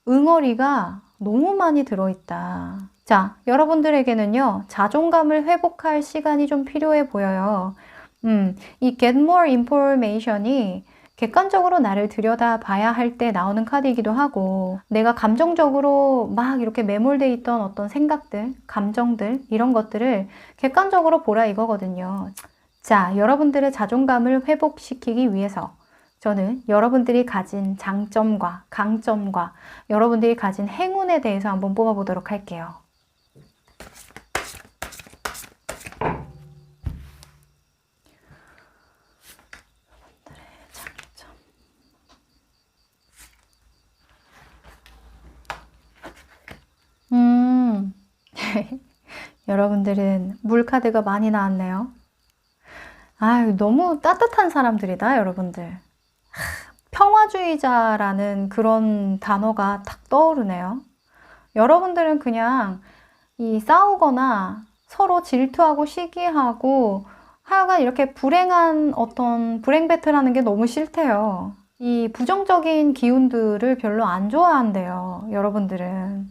A: 응어리가 너무 많이 들어있다. 자, 여러분들에게는요, 자존감을 회복할 시간이 좀 필요해 보여요. 이 get more information이 객관적으로 나를 들여다봐야 할 때 나오는 카드이기도 하고 내가 감정적으로 막 이렇게 매몰돼 있던 어떤 생각들, 감정들 이런 것들을 객관적으로 보라 이거거든요. 자, 여러분들의 자존감을 회복시키기 위해서 저는 여러분들이 가진 장점과 강점과 여러분들이 가진 행운에 대해서 한번 뽑아보도록 할게요. 여러분들은 물카드가 많이 나왔네요. 너무 따뜻한 사람들이다, 여러분들. 평화주의자라는 그런 단어가 탁 떠오르네요. 여러분들은 그냥 이 싸우거나 서로 질투하고 시기하고 하여간 이렇게 불행한 어떤 불행 배틀하는 게 너무 싫대요. 이 부정적인 기운들을 별로 안 좋아한대요, 여러분들은.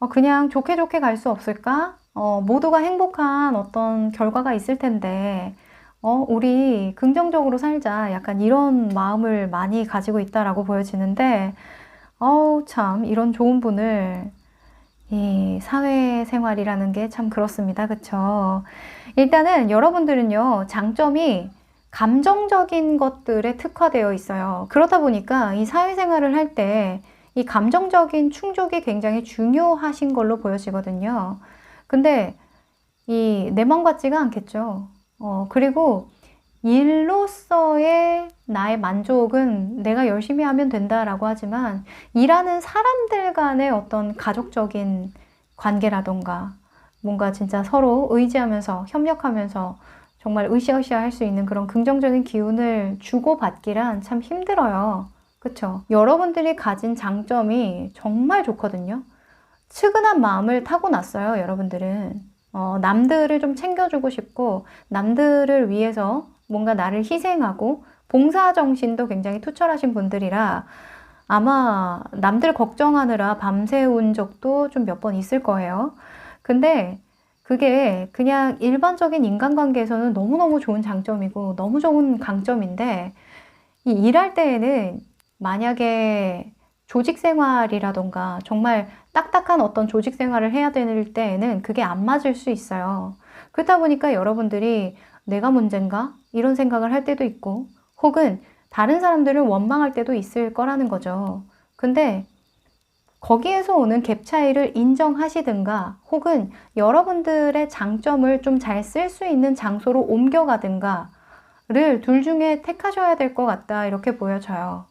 A: 그냥 좋게 좋게 갈 수 없을까? 모두가 행복한 어떤 결과가 있을 텐데, 우리 긍정적으로 살자. 약간 이런 마음을 많이 가지고 있다라고 보여지는데, 참, 이런 좋은 분을, 이 사회생활이라는 게 참 그렇습니다. 그쵸? 일단은 여러분들은요, 장점이 감정적인 것들에 특화되어 있어요. 그러다 보니까 이 사회생활을 할 때 이 감정적인 충족이 굉장히 중요하신 걸로 보여지거든요. 근데 이 내 맘 같지가 않겠죠. 그리고 일로서의 나의 만족은 내가 열심히 하면 된다라고 하지만 일하는 사람들 간의 어떤 가족적인 관계라던가 뭔가 진짜 서로 의지하면서 협력하면서 정말 으쌰으쌰 할 수 있는 그런 긍정적인 기운을 주고받기란 참 힘들어요. 그쵸? 여러분들이 가진 장점이 정말 좋거든요. 측은한 마음을 타고났어요, 여러분들은. 남들을 좀 챙겨주고 싶고, 남들을 위해서 뭔가 나를 희생하고, 봉사정신도 굉장히 투철하신 분들이라 아마 남들 걱정하느라 밤새운 적도 좀 몇 번 있을 거예요. 근데 그게 그냥 일반적인 인간관계에서는 너무너무 좋은 장점이고, 너무 좋은 강점인데, 이 일할 때에는 만약에 조직 생활이라던가 정말 딱딱한 어떤 조직 생활을 해야 될 때에는 그게 안 맞을 수 있어요. 그렇다 보니까 여러분들이 내가 문제인가? 이런 생각을 할 때도 있고, 혹은 다른 사람들을 원망할 때도 있을 거라는 거죠. 근데 거기에서 오는 갭 차이를 인정하시든가, 혹은 여러분들의 장점을 좀 잘 쓸 수 있는 장소로 옮겨가든가, 를 둘 중에 택하셔야 될 것 같다, 이렇게 보여져요.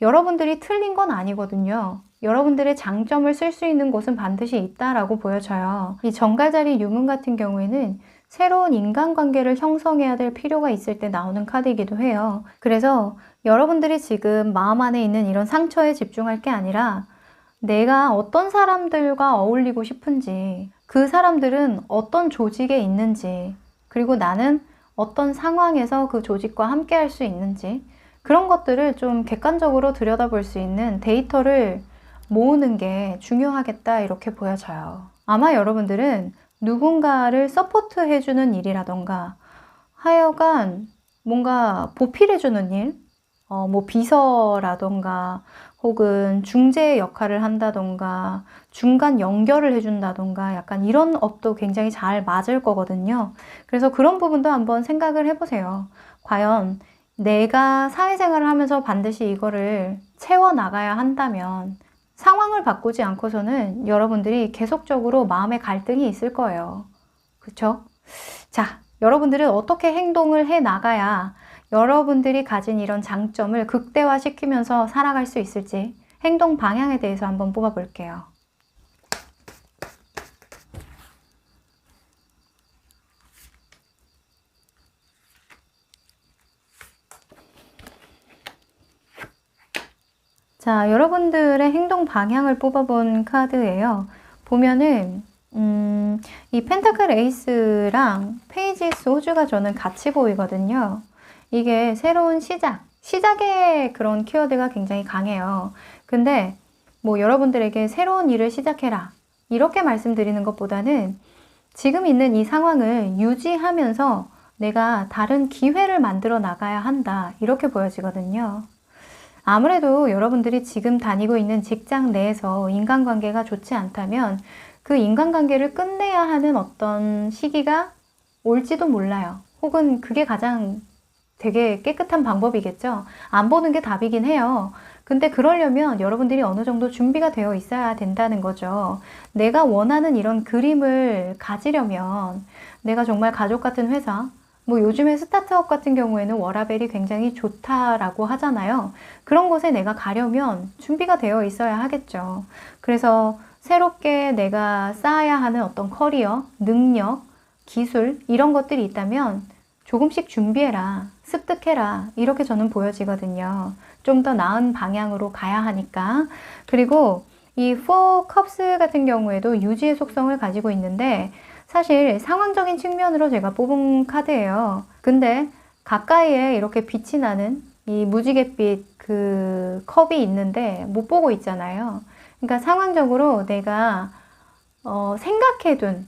A: 여러분들이 틀린 건 아니거든요. 여러분들의 장점을 쓸 수 있는 곳은 반드시 있다라고 보여져요. 이 정갈자리 유문 같은 경우에는 새로운 인간관계를 형성해야 될 필요가 있을 때 나오는 카드이기도 해요. 그래서 여러분들이 지금 마음 안에 있는 이런 상처에 집중할 게 아니라 내가 어떤 사람들과 어울리고 싶은지, 그 사람들은 어떤 조직에 있는지, 그리고 나는 어떤 상황에서 그 조직과 함께 할 수 있는지, 그런 것들을 좀 객관적으로 들여다볼 수 있는 데이터를 모으는 게 중요하겠다, 이렇게 보여져요. 아마 여러분들은 누군가를 서포트 해주는 일이라던가 하여간 뭔가 보필해주는 일, 뭐 비서라던가 혹은 중재 역할을 한다던가 중간 연결을 해준다던가 약간 이런 업도 굉장히 잘 맞을 거거든요. 그래서 그런 부분도 한번 생각을 해보세요. 과연 내가 사회생활을 하면서 반드시 이거를 채워나가야 한다면 상황을 바꾸지 않고서는 여러분들이 계속적으로 마음의 갈등이 있을 거예요. 그렇죠? 자, 여러분들은 어떻게 행동을 해 나가야 여러분들이 가진 이런 장점을 극대화시키면서 살아갈 수 있을지 행동 방향에 대해서 한번 뽑아볼게요. 자, 여러분들의 행동 방향을 뽑아본 카드예요. 보면은 이 펜타클 에이스랑 페이지 소주가 저는 같이 보이거든요. 이게 새로운 시작의 그런 키워드가 굉장히 강해요. 근데 뭐 여러분들에게 새로운 일을 시작해라, 이렇게 말씀드리는 것보다는 지금 있는 이 상황을 유지하면서 내가 다른 기회를 만들어 나가야 한다, 이렇게 보여지거든요. 아무래도 여러분들이 지금 다니고 있는 직장 내에서 인간관계가 좋지 않다면 그 인간관계를 끝내야 하는 어떤 시기가 올지도 몰라요. 혹은 그게 가장 되게 깨끗한 방법이겠죠. 안 보는 게 답이긴 해요. 근데 그러려면 여러분들이 어느 정도 준비가 되어 있어야 된다는 거죠. 내가 원하는 이런 그림을 가지려면 내가 정말 가족 같은 회사, 뭐 요즘에 스타트업 같은 경우에는 워라밸이 굉장히 좋다라고 하잖아요. 그런 곳에 내가 가려면 준비가 되어 있어야 하겠죠. 그래서 새롭게 내가 쌓아야 하는 어떤 커리어, 능력, 기술 이런 것들이 있다면 조금씩 준비해라, 습득해라, 이렇게 저는 보여지거든요. 좀 더 나은 방향으로 가야 하니까. 그리고 이 Four Cups 같은 경우에도 유지의 속성을 가지고 있는데 사실 상황적인 측면으로 제가 뽑은 카드예요. 근데 가까이에 이렇게 빛이 나는 이 무지갯빛 그 컵이 있는데 못 보고 있잖아요. 그러니까 상황적으로 내가 생각해둔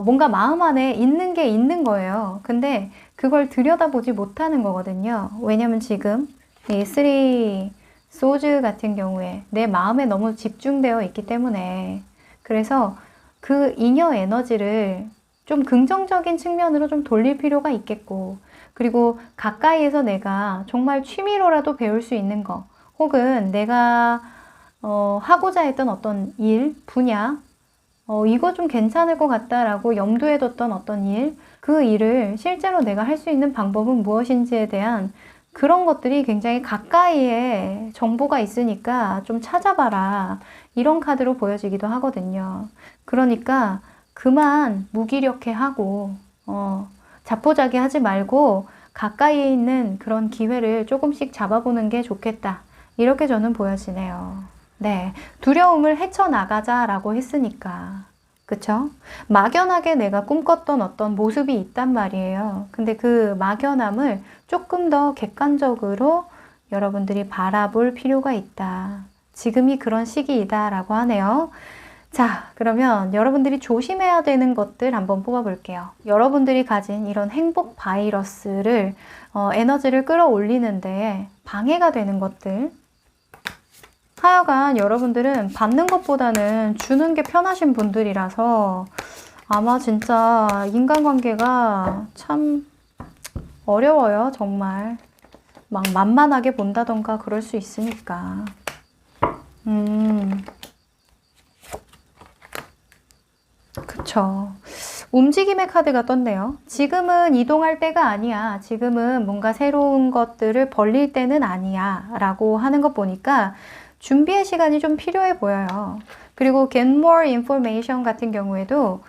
A: 뭔가 마음 안에 있는 게 있는 거예요. 근데 그걸 들여다보지 못하는 거거든요. 왜냐면 지금 이 쓰리 소즈 같은 경우에 내 마음에 너무 집중되어 있기 때문에 그래서 그 잉여 에너지를 좀 긍정적인 측면으로 좀 돌릴 필요가 있겠고, 그리고 가까이에서 내가 정말 취미로라도 배울 수 있는 거, 혹은 내가 하고자 했던 어떤 일, 분야, 이거 좀 괜찮을 것 같다라고 염두에 뒀던 어떤 일, 그 일을 실제로 내가 할 수 있는 방법은 무엇인지에 대한 그런 것들이 굉장히 가까이에 정보가 있으니까 좀 찾아봐라. 이런 카드로 보여지기도 하거든요. 그러니까 그만 무기력해 하고, 자포자기 하지 말고 가까이에 있는 그런 기회를 조금씩 잡아보는 게 좋겠다. 이렇게 저는 보여지네요. 네. 두려움을 헤쳐나가자라고 했으니까. 그쵸? 막연하게 내가 꿈꿨던 어떤 모습이 있단 말이에요. 근데 그 막연함을 조금 더 객관적으로 여러분들이 바라볼 필요가 있다. 지금이 그런 시기이다라고 하네요. 자, 그러면 여러분들이 조심해야 되는 것들 한번 뽑아볼게요. 여러분들이 가진 이런 행복 바이러스를, 에너지를 끌어올리는데 방해가 되는 것들. 하여간 여러분들은 받는 것보다는 주는 게 편하신 분들이라서 아마 진짜 인간관계가 참 어려워요, 정말. 막 만만하게 본다던가 그럴 수 있으니까. 그쵸. 움직임의 카드가 떴네요. 지금은 이동할 때가 아니야. 지금은 뭔가 새로운 것들을 벌릴 때는 아니야. 라고 하는 것 보니까 준비의 시간이 좀 필요해 보여요. 그리고 get more information 같은 경우에도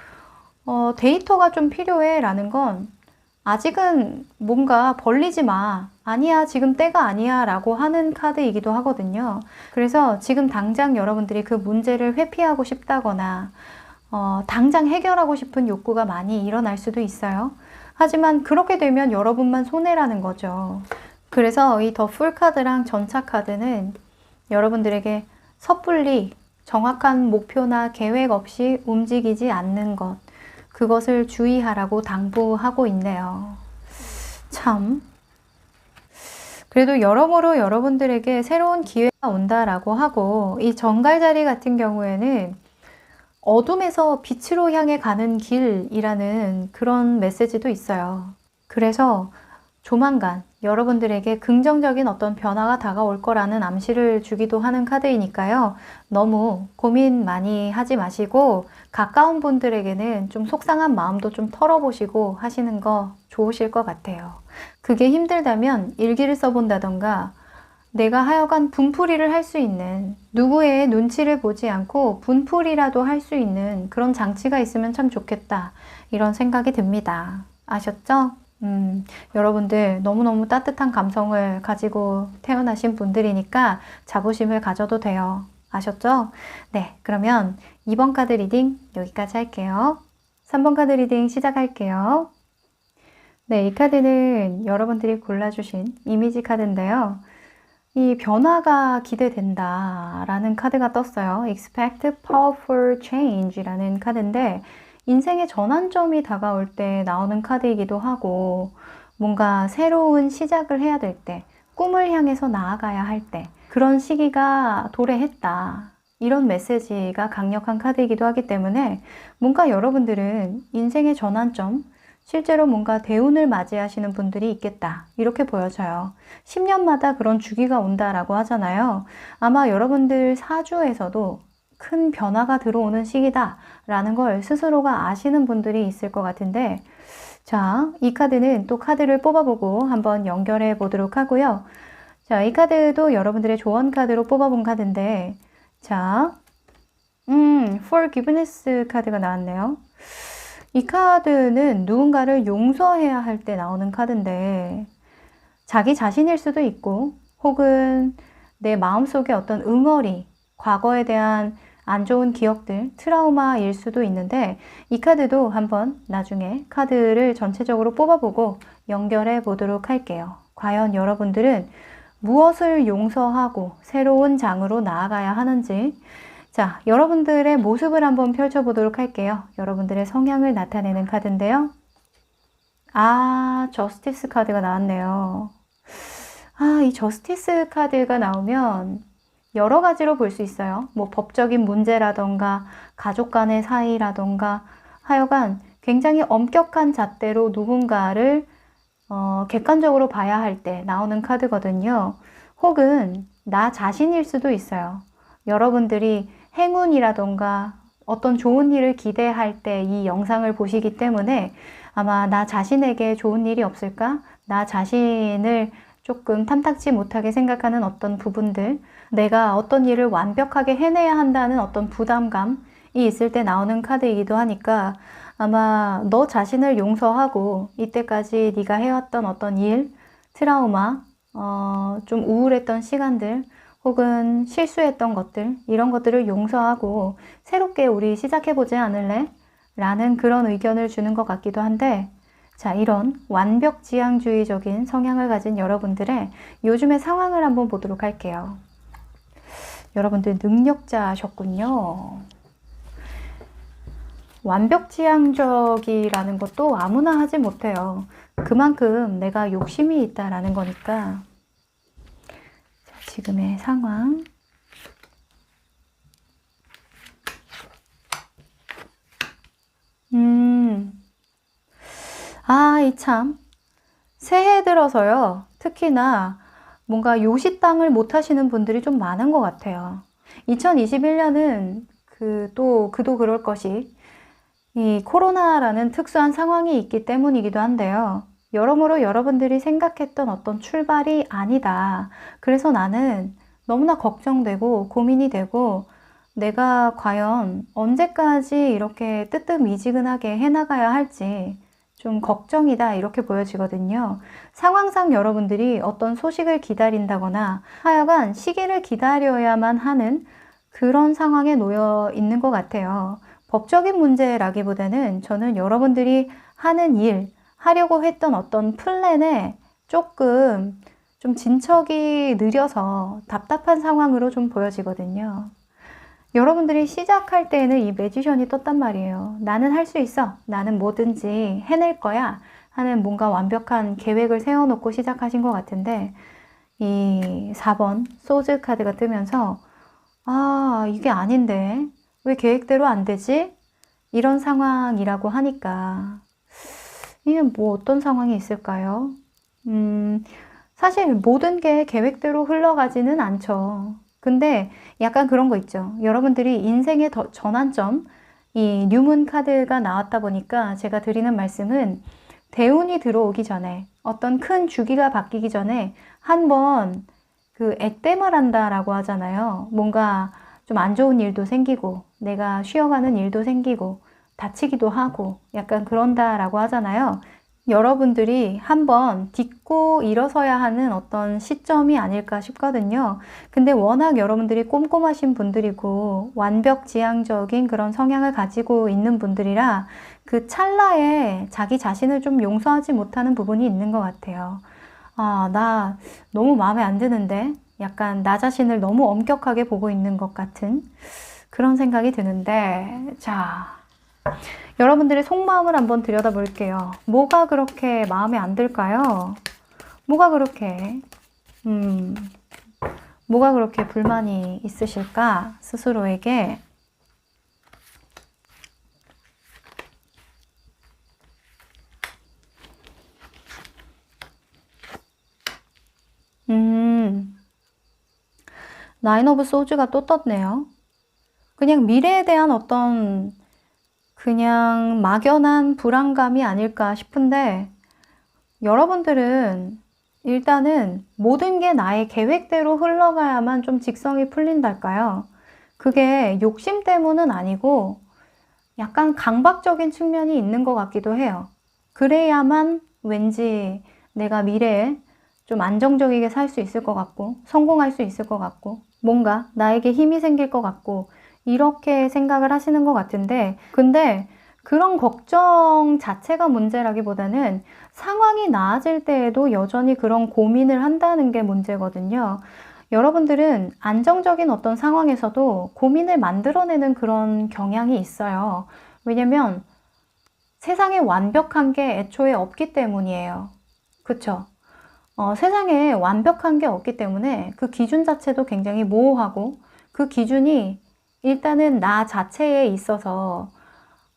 A: 데이터가 좀 필요해 라는 건 아직은 뭔가 벌리지 마. 아니야, 지금 때가 아니야 라고 하는 카드이기도 하거든요. 그래서 지금 당장 여러분들이 그 문제를 회피하고 싶다거나 당장 해결하고 싶은 욕구가 많이 일어날 수도 있어요. 하지만 그렇게 되면 여러분만 손해라는 거죠. 그래서 이 더 풀 카드랑 전차 카드는 여러분들에게 섣불리 정확한 목표나 계획 없이 움직이지 않는 것, 그것을 주의하라고 당부하고 있네요. 참. 그래도 여러모로 여러분들에게 새로운 기회가 온다라고 하고, 이 정갈자리 같은 경우에는 어둠에서 빛으로 향해 가는 길이라는 그런 메시지도 있어요. 그래서 조만간 여러분들에게 긍정적인 어떤 변화가 다가올 거라는 암시를 주기도 하는 카드이니까요. 너무 고민 많이 하지 마시고 가까운 분들에게는 좀 속상한 마음도 좀 털어보시고 하시는 거 좋으실 것 같아요. 그게 힘들다면 일기를 써본다던가 내가 하여간 분풀이를 할 수 있는, 누구의 눈치를 보지 않고 분풀이라도 할 수 있는 그런 장치가 있으면 참 좋겠다. 이런 생각이 듭니다. 아셨죠? 여러분들 너무너무 따뜻한 감성을 가지고 태어나신 분들이니까 자부심을 가져도 돼요. 아셨죠? 네, 그러면 2번 카드 리딩 여기까지 할게요. 3번 카드 리딩 시작할게요. 네, 이 카드는 여러분들이 골라주신 이미지 카드인데요. 이 변화가 기대된다 라는 카드가 떴어요. Expect Powerful Change 라는 카드인데 인생의 전환점이 다가올 때 나오는 카드이기도 하고 뭔가 새로운 시작을 해야 될 때, 꿈을 향해서 나아가야 할 때 그런 시기가 도래했다. 이런 메시지가 강력한 카드이기도 하기 때문에 뭔가 여러분들은 인생의 전환점, 실제로 뭔가 대운을 맞이하시는 분들이 있겠다. 이렇게 보여져요. 10년마다 그런 주기가 온다라고 하잖아요. 아마 여러분들 사주에서도 큰 변화가 들어오는 시기다 라는 걸 스스로가 아시는 분들이 있을 것 같은데, 자, 이 카드는 또 카드를 뽑아보고 한번 연결해 보도록 하고요. 자, 이 카드도 여러분들의 조언 카드로 뽑아본 카드인데, 자, Forgiveness 카드가 나왔네요. 이 카드는 누군가를 용서해야 할 때 나오는 카드인데 자기 자신일 수도 있고 혹은 내 마음속에 어떤 응어리, 과거에 대한 안 좋은 기억들, 트라우마일 수도 있는데 이 카드도 한번 나중에 카드를 전체적으로 뽑아보고 연결해 보도록 할게요. 과연 여러분들은 무엇을 용서하고 새로운 장으로 나아가야 하는지, 자, 여러분들의 모습을 한번 펼쳐보도록 할게요. 여러분들의 성향을 나타내는 카드인데요. 저스티스 카드가 나왔네요. 이 저스티스 카드가 나오면 여러 가지로 볼 수 있어요. 뭐 법적인 문제라던가 가족 간의 사이라던가 하여간 굉장히 엄격한 잣대로 누군가를 객관적으로 봐야 할 때 나오는 카드거든요. 혹은 나 자신일 수도 있어요. 여러분들이 행운이라던가 어떤 좋은 일을 기대할 때 이 영상을 보시기 때문에 아마 나 자신에게 좋은 일이 없을까? 나 자신을 조금 탐탁지 못하게 생각하는 어떤 부분들, 내가 어떤 일을 완벽하게 해내야 한다는 어떤 부담감이 있을 때 나오는 카드이기도 하니까 아마 너 자신을 용서하고 이때까지 네가 해왔던 어떤 일, 트라우마, 좀 우울했던 시간들 혹은 실수했던 것들 이런 것들을 용서하고 새롭게 우리 시작해보지 않을래? 라는 그런 의견을 주는 것 같기도 한데 자, 이런 완벽지향주의적인 성향을 가진 여러분들의 요즘의 상황을 한번 보도록 할게요. 여러분들 능력자셨군요. 완벽지향적이라는 것도 아무나 하지 못해요. 그만큼 내가 욕심이 있다라는 거니까. 자, 지금의 상황. 이 참. 새해 들어서요. 특히나 뭔가 요식당을 못 하시는 분들이 좀 많은 것 같아요. 2021년은 그도 그럴 것이 이 코로나라는 특수한 상황이 있기 때문이기도 한데요. 여러모로 여러분들이 생각했던 어떤 출발이 아니다. 그래서 나는 너무나 걱정되고 고민이 되고 내가 과연 언제까지 이렇게 뜨뜻미지근하게 해나가야 할지 좀 걱정이다 이렇게 보여지거든요. 상황상 여러분들이 어떤 소식을 기다린다거나 하여간 시기를 기다려야만 하는 그런 상황에 놓여 있는 것 같아요. 법적인 문제라기보다는 저는 여러분들이 하는 일, 하려고 했던 어떤 플랜에 조금 좀 진척이 느려서 답답한 상황으로 좀 보여지거든요. 여러분들이 시작할 때에는 이 매지션이 떴단 말이에요. 나는 할 수 있어. 나는 뭐든지 해낼 거야. 하는 뭔가 완벽한 계획을 세워놓고 시작하신 것 같은데 이 4번 소즈 카드가 뜨면서 이게 아닌데 왜 계획대로 안 되지? 이런 상황이라고 하니까 이게 뭐 어떤 상황이 있을까요? 사실 모든 게 계획대로 흘러가지는 않죠. 근데 약간 그런 거 있죠. 여러분들이 인생의 전환점, 이 뉴문 카드가 나왔다 보니까 제가 드리는 말씀은 대운이 들어오기 전에 어떤 큰 주기가 바뀌기 전에 한번 액땜을 한다라고 하잖아요. 뭔가 좀 안 좋은 일도 생기고 내가 쉬어가는 일도 생기고 다치기도 하고 약간 그런다라고 하잖아요. 여러분들이 한번 딛고 일어서야 하는 어떤 시점이 아닐까 싶거든요. 근데 워낙 여러분들이 꼼꼼하신 분들이고 완벽지향적인 그런 성향을 가지고 있는 분들이라 그 찰나에 자기 자신을 좀 용서하지 못하는 부분이 있는 것 같아요. 나 너무 마음에 안 드는데 약간 나 자신을 너무 엄격하게 보고 있는 것 같은 그런 생각이 드는데 자, 여러분들의 속마음을 한번 들여다볼게요. 뭐가 그렇게 마음에 안 들까요? 뭐가 그렇게 불만이 있으실까? 스스로에게. 나인 오브 소즈가 또 떴네요. 그냥 미래에 대한 어떤 그냥 막연한 불안감이 아닐까 싶은데 여러분들은 일단은 모든 게 나의 계획대로 흘러가야만 좀 직성이 풀린달까요? 그게 욕심 때문은 아니고 약간 강박적인 측면이 있는 것 같기도 해요. 그래야만 왠지 내가 미래에 좀 안정적이게 살 수 있을 것 같고 성공할 수 있을 것 같고 뭔가 나에게 힘이 생길 것 같고 이렇게 생각을 하시는 것 같은데 근데 그런 걱정 자체가 문제라기보다는 상황이 나아질 때에도 여전히 그런 고민을 한다는 게 문제거든요. 여러분들은 안정적인 어떤 상황에서도 고민을 만들어내는 그런 경향이 있어요. 왜냐면 세상에 완벽한 게 애초에 없기 때문이에요. 그쵸? 세상에 완벽한 게 없기 때문에 그 기준 자체도 굉장히 모호하고 그 기준이 일단은 나 자체에 있어서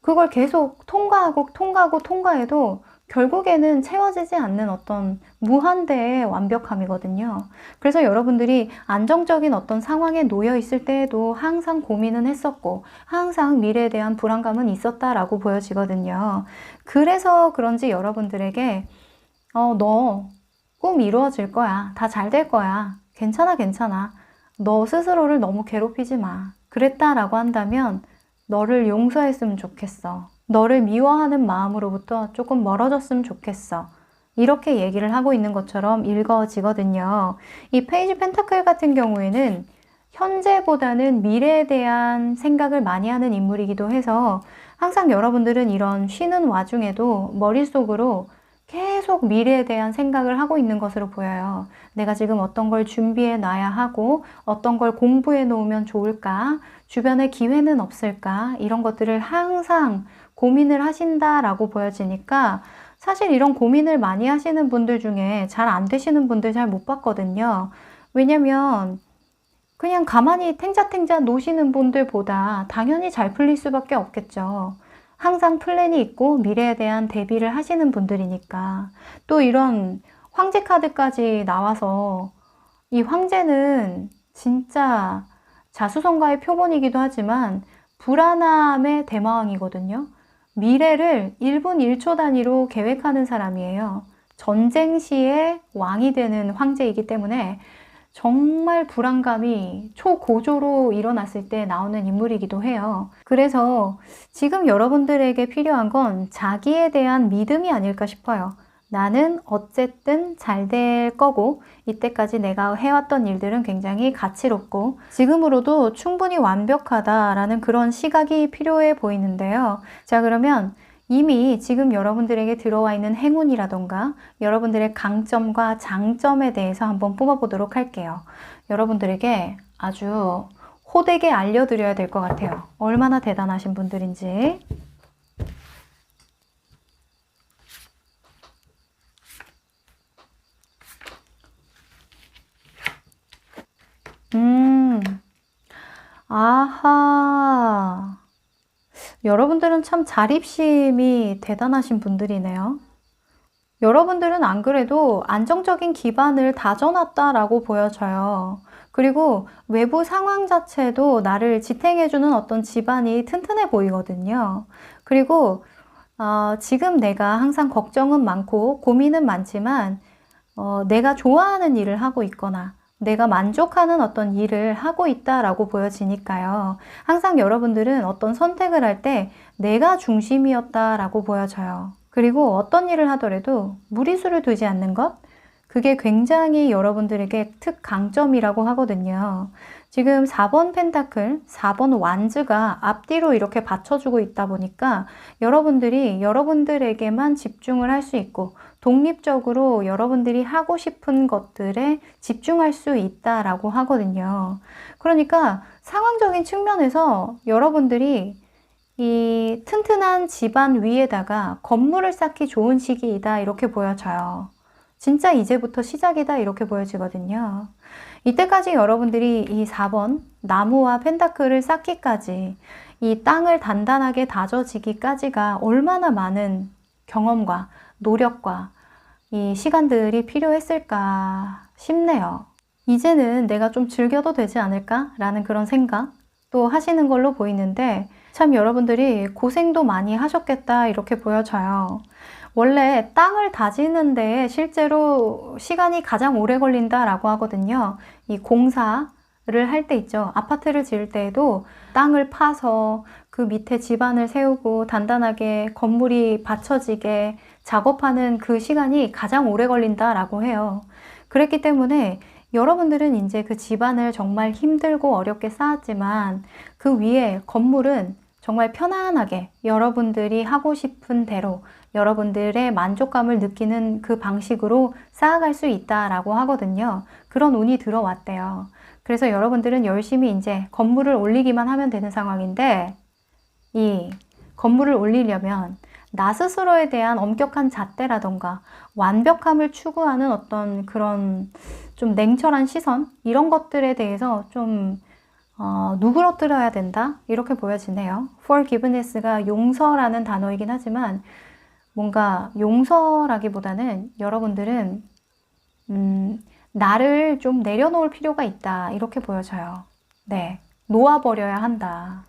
A: 그걸 계속 통과해도 결국에는 채워지지 않는 어떤 무한대의 완벽함이거든요. 그래서 여러분들이 안정적인 어떤 상황에 놓여 있을 때에도 항상 고민은 했었고 항상 미래에 대한 불안감은 있었다라고 보여지거든요. 그래서 그런지 여러분들에게 너 꿈 이루어질 거야. 다 잘 될 거야. 괜찮아, 괜찮아. 너 스스로를 너무 괴롭히지 마. 그랬다라고 한다면 너를 용서했으면 좋겠어. 너를 미워하는 마음으로부터 조금 멀어졌으면 좋겠어. 이렇게 얘기를 하고 있는 것처럼 읽어지거든요. 이 페이지 펜타클 같은 경우에는 현재보다는 미래에 대한 생각을 많이 하는 인물이기도 해서 항상 여러분들은 이런 쉬는 와중에도 머릿속으로 계속 미래에 대한 생각을 하고 있는 것으로 보여요. 내가 지금 어떤 걸 준비해 놔야 하고 어떤 걸 공부해 놓으면 좋을까? 주변에 기회는 없을까? 이런 것들을 항상 고민을 하신다라고 보여지니까 사실 이런 고민을 많이 하시는 분들 중에 잘 안 되시는 분들 잘 못 봤거든요. 왜냐면 그냥 가만히 탱자탱자 노시는 분들보다 당연히 잘 풀릴 수밖에 없겠죠. 항상 플랜이 있고 미래에 대한 대비를 하시는 분들이니까. 또 이런 황제 카드까지 나와서 이 황제는 진짜 자수성가의 표본이기도 하지만 불안함의 대마왕이거든요. 미래를 1분 1초 단위로 계획하는 사람이에요. 전쟁 시에 왕이 되는 황제이기 때문에 정말 불안감이 초고조로 일어났을 때 나오는 인물이기도 해요. 그래서 지금 여러분들에게 필요한 건 자기에 대한 믿음이 아닐까 싶어요. 나는 어쨌든 잘 될 거고 이때까지 내가 해왔던 일들은 굉장히 가치롭고 지금으로도 충분히 완벽하다라는 그런 시각이 필요해 보이는데요. 자, 그러면 이미 지금 여러분들에게 들어와 있는 행운이라던가 여러분들의 강점과 장점에 대해서 한번 뽑아보도록 할게요. 여러분들에게 아주 호되게 알려드려야 될 것 같아요. 얼마나 대단하신 분들인지. 아하. 여러분들은 참 자립심이 대단하신 분들이네요. 여러분들은 안 그래도 안정적인 기반을 다져놨다라고 보여져요. 그리고 외부 상황 자체도 나를 지탱해주는 어떤 집안이 튼튼해 보이거든요. 그리고 지금 내가 항상 걱정은 많고 고민은 많지만 내가 좋아하는 일을 하고 있거나 내가 만족하는 어떤 일을 하고 있다라고 보여지니까요. 항상 여러분들은 어떤 선택을 할 때 내가 중심이었다라고 보여져요. 그리고 어떤 일을 하더라도 무리수를 두지 않는 것, 그게 굉장히 여러분들에게 특강점이라고 하거든요. 지금 4번 펜타클, 4번 완즈가 앞뒤로 이렇게 받쳐주고 있다 보니까 여러분들이 여러분들에게만 집중을 할 수 있고 독립적으로 여러분들이 하고 싶은 것들에 집중할 수 있다라고 하거든요. 그러니까 상황적인 측면에서 여러분들이 이 튼튼한 집안 위에다가 건물을 쌓기 좋은 시기이다 이렇게 보여져요. 진짜 이제부터 시작이다 이렇게 보여지거든요. 이때까지 여러분들이 이 4번 나무와 펜타클을 쌓기까지 이 땅을 단단하게 다져지기까지가 얼마나 많은 경험과 노력과 이 시간들이 필요했을까 싶네요. 이제는 내가 좀 즐겨도 되지 않을까? 라는 그런 생각 또 하시는 걸로 보이는데 참 여러분들이 고생도 많이 하셨겠다 이렇게 보여져요. 원래 땅을 다지는데 실제로 시간이 가장 오래 걸린다라고 하거든요. 이 공사를 할 때 있죠. 아파트를 지을 때에도 땅을 파서 그 밑에 집안을 세우고 단단하게 건물이 받쳐지게 작업하는 그 시간이 가장 오래 걸린다라고 해요. 그랬기 때문에 여러분들은 이제 그 집안을 정말 힘들고 어렵게 쌓았지만 그 위에 건물은 정말 편안하게 여러분들이 하고 싶은 대로 여러분들의 만족감을 느끼는 그 방식으로 쌓아갈 수 있다라고 하거든요. 그런 운이 들어왔대요. 그래서 여러분들은 열심히 이제 건물을 올리기만 하면 되는 상황인데 이 건물을 올리려면 나 스스로에 대한 엄격한 잣대라던가 완벽함을 추구하는 어떤 그런 좀 냉철한 시선, 이런 것들에 대해서 좀 누그러뜨려야 된다, 이렇게 보여지네요. forgiveness가 용서라는 단어이긴 하지만 뭔가 용서라기보다는 여러분들은 나를 좀 내려놓을 필요가 있다, 이렇게 보여져요. 네, 놓아버려야 한다.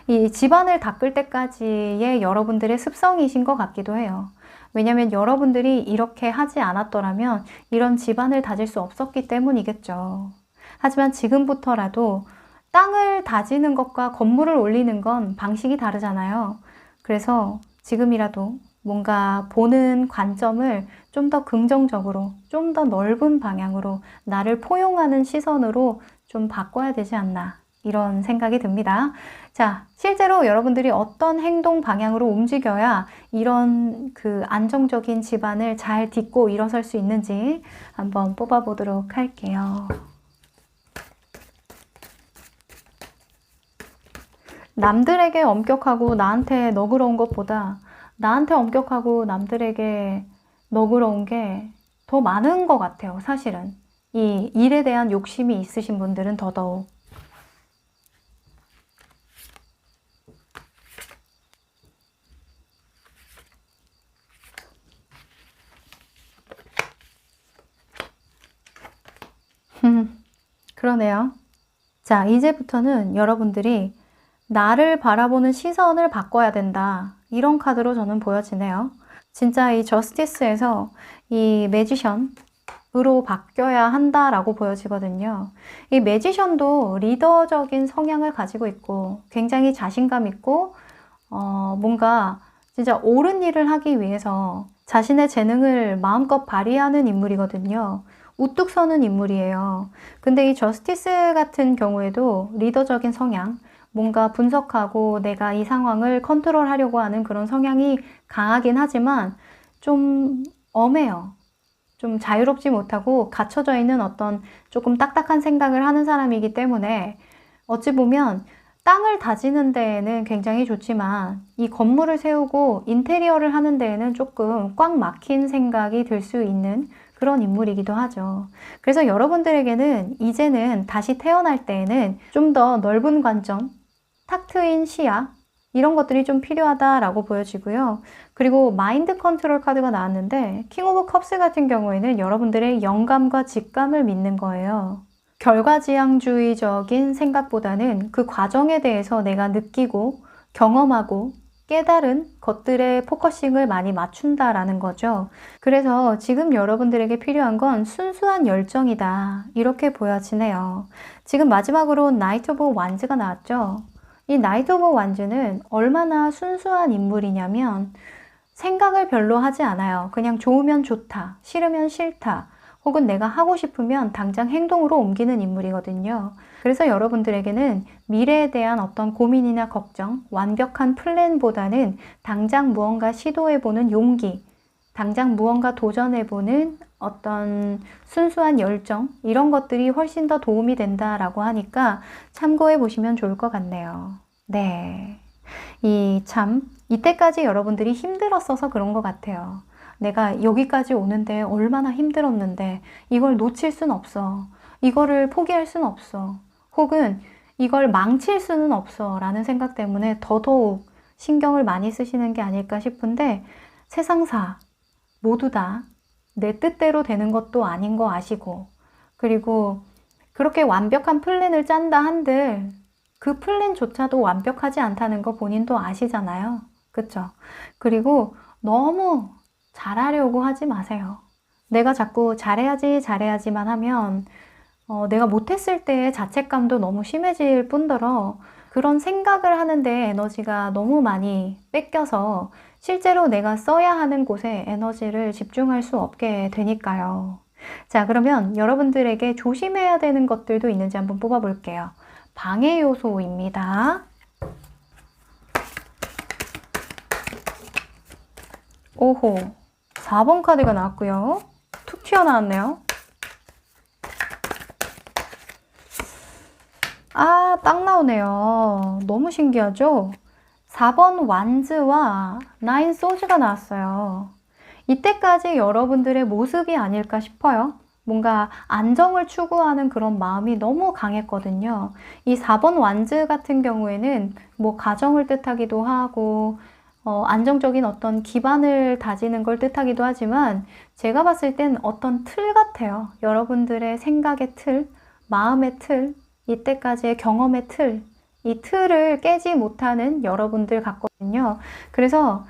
A: 이 집안을 닦을 때까지의 여러분들의 습성이신 것 같기도 해요. 왜냐하면 여러분들이 이렇게 하지 않았더라면 이런 집안을 다질 수 없었기 때문이겠죠. 하지만 지금부터라도 땅을 다지는 것과 건물을 올리는 건 방식이 다르잖아요. 그래서 지금이라도 뭔가 보는 관점을 좀 더 긍정적으로, 좀 더 넓은 방향으로, 나를 포용하는 시선으로 좀 바꿔야 되지 않나, 이런 생각이 듭니다. 자, 실제로 여러분들이 어떤 행동 방향으로 움직여야 이런 그 안정적인 집안을 잘 딛고 일어설 수 있는지 한번 뽑아보도록 할게요. 남들에게 엄격하고 나한테 너그러운 것보다 나한테 엄격하고 남들에게 너그러운 게 더 많은 것 같아요, 사실은. 이 일에 대한 욕심이 있으신 분들은 더더욱. 그러네요. 자, 이제부터는 여러분들이 나를 바라보는 시선을 바꿔야 된다, 이런 카드로 저는 보여지네요. 진짜 이 저스티스에서 이 매지션으로 바뀌어야 한다라고 보여지거든요. 이 매지션도 리더적인 성향을 가지고 있고 굉장히 자신감 있고 뭔가 진짜 옳은 일을 하기 위해서 자신의 재능을 마음껏 발휘하는 인물이거든요. 우뚝 서는 인물이에요. 근데 이 저스티스 같은 경우에도 리더적인 성향, 뭔가 분석하고 내가 이 상황을 컨트롤하려고 하는 그런 성향이 강하긴 하지만 좀 엄해요. 좀 자유롭지 못하고 갇혀져 있는 어떤 조금 딱딱한 생각을 하는 사람이기 때문에 어찌 보면 땅을 다지는 데에는 굉장히 좋지만 이 건물을 세우고 인테리어를 하는 데에는 조금 꽉 막힌 생각이 들 수 있는 그런 인물이기도 하죠. 그래서 여러분들에게는 이제는 다시 태어날 때에는 좀 더 넓은 관점, 탁 트인 시야, 이런 것들이 좀 필요하다라고 보여지고요. 그리고 마인드 컨트롤 카드가 나왔는데 킹 오브 컵스 같은 경우에는 여러분들의 영감과 직감을 믿는 거예요. 결과지향주의적인 생각보다는 그 과정에 대해서 내가 느끼고 경험하고 깨달은 것들에 포커싱을 많이 맞춘다라는 거죠. 그래서 지금 여러분들에게 필요한 건 순수한 열정이다, 이렇게 보여지네요. 지금 마지막으로 나이트 오브 완즈가 나왔죠. 이 나이트 오브 완즈는 얼마나 순수한 인물이냐면 생각을 별로 하지 않아요. 그냥 좋으면 좋다, 싫으면 싫다, 혹은 내가 하고 싶으면 당장 행동으로 옮기는 인물이거든요. 그래서 여러분들에게는 미래에 대한 어떤 고민이나 걱정, 완벽한 플랜보다는 당장 무언가 시도해보는 용기, 당장 무언가 도전해보는 어떤 순수한 열정, 이런 것들이 훨씬 더 도움이 된다라고 하니까 참고해 보시면 좋을 것 같네요. 네. 이때까지 여러분들이 힘들었어서 그런 것 같아요. 내가 여기까지 오는데 얼마나 힘들었는데 이걸 놓칠 순 없어. 이거를 포기할 순 없어. 혹은 이걸 망칠 수는 없어 라는 생각 때문에 더더욱 신경을 많이 쓰시는 게 아닐까 싶은데 세상사 모두 다 내 뜻대로 되는 것도 아닌 거 아시고, 그리고 그렇게 완벽한 플랜을 짠다 한들 그 플랜조차도 완벽하지 않다는 거 본인도 아시잖아요. 그쵸? 그리고 너무 잘하려고 하지 마세요. 내가 자꾸 잘해야지만 하면 내가 못했을 때의 자책감도 너무 심해질 뿐더러 그런 생각을 하는데 에너지가 너무 많이 뺏겨서 실제로 내가 써야 하는 곳에 에너지를 집중할 수 없게 되니까요. 자, 그러면 여러분들에게 조심해야 되는 것들도 있는지 한번 뽑아볼게요. 방해 요소입니다. 오호, 4번 카드가 나왔고요. 툭 튀어나왔네요. 아, 딱 나오네요. 너무 신기하죠? 4번 완즈와 9 소즈가 나왔어요. 이때까지 여러분들의 모습이 아닐까 싶어요. 뭔가 안정을 추구하는 그런 마음이 너무 강했거든요. 이 4번 완즈 같은 경우에는 뭐 가정을 뜻하기도 하고 안정적인 어떤 기반을 다지는 걸 뜻하기도 하지만 제가 봤을 땐 어떤 틀 같아요. 여러분들의 생각의 틀, 마음의 틀, 이때까지의 경험의 틀, 이 틀을 깨지 못하는 여러분들 같거든요. 그래서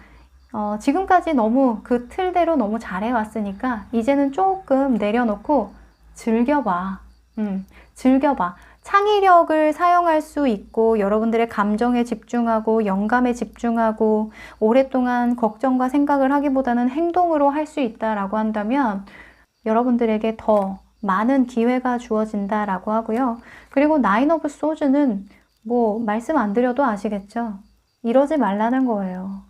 A: 지금까지 너무 그 틀대로 너무 잘해왔으니까 이제는 조금 내려놓고 즐겨봐. 즐겨봐. 창의력을 사용할 수 있고 여러분들의 감정에 집중하고 영감에 집중하고 오랫동안 걱정과 생각을 하기보다는 행동으로 할 수 있다라고 한다면 여러분들에게 더 많은 기회가 주어진다라고 하고요. 그리고 9 오브 소즈는 뭐 말씀 안 드려도 아시겠죠? 이러지 말라는 거예요.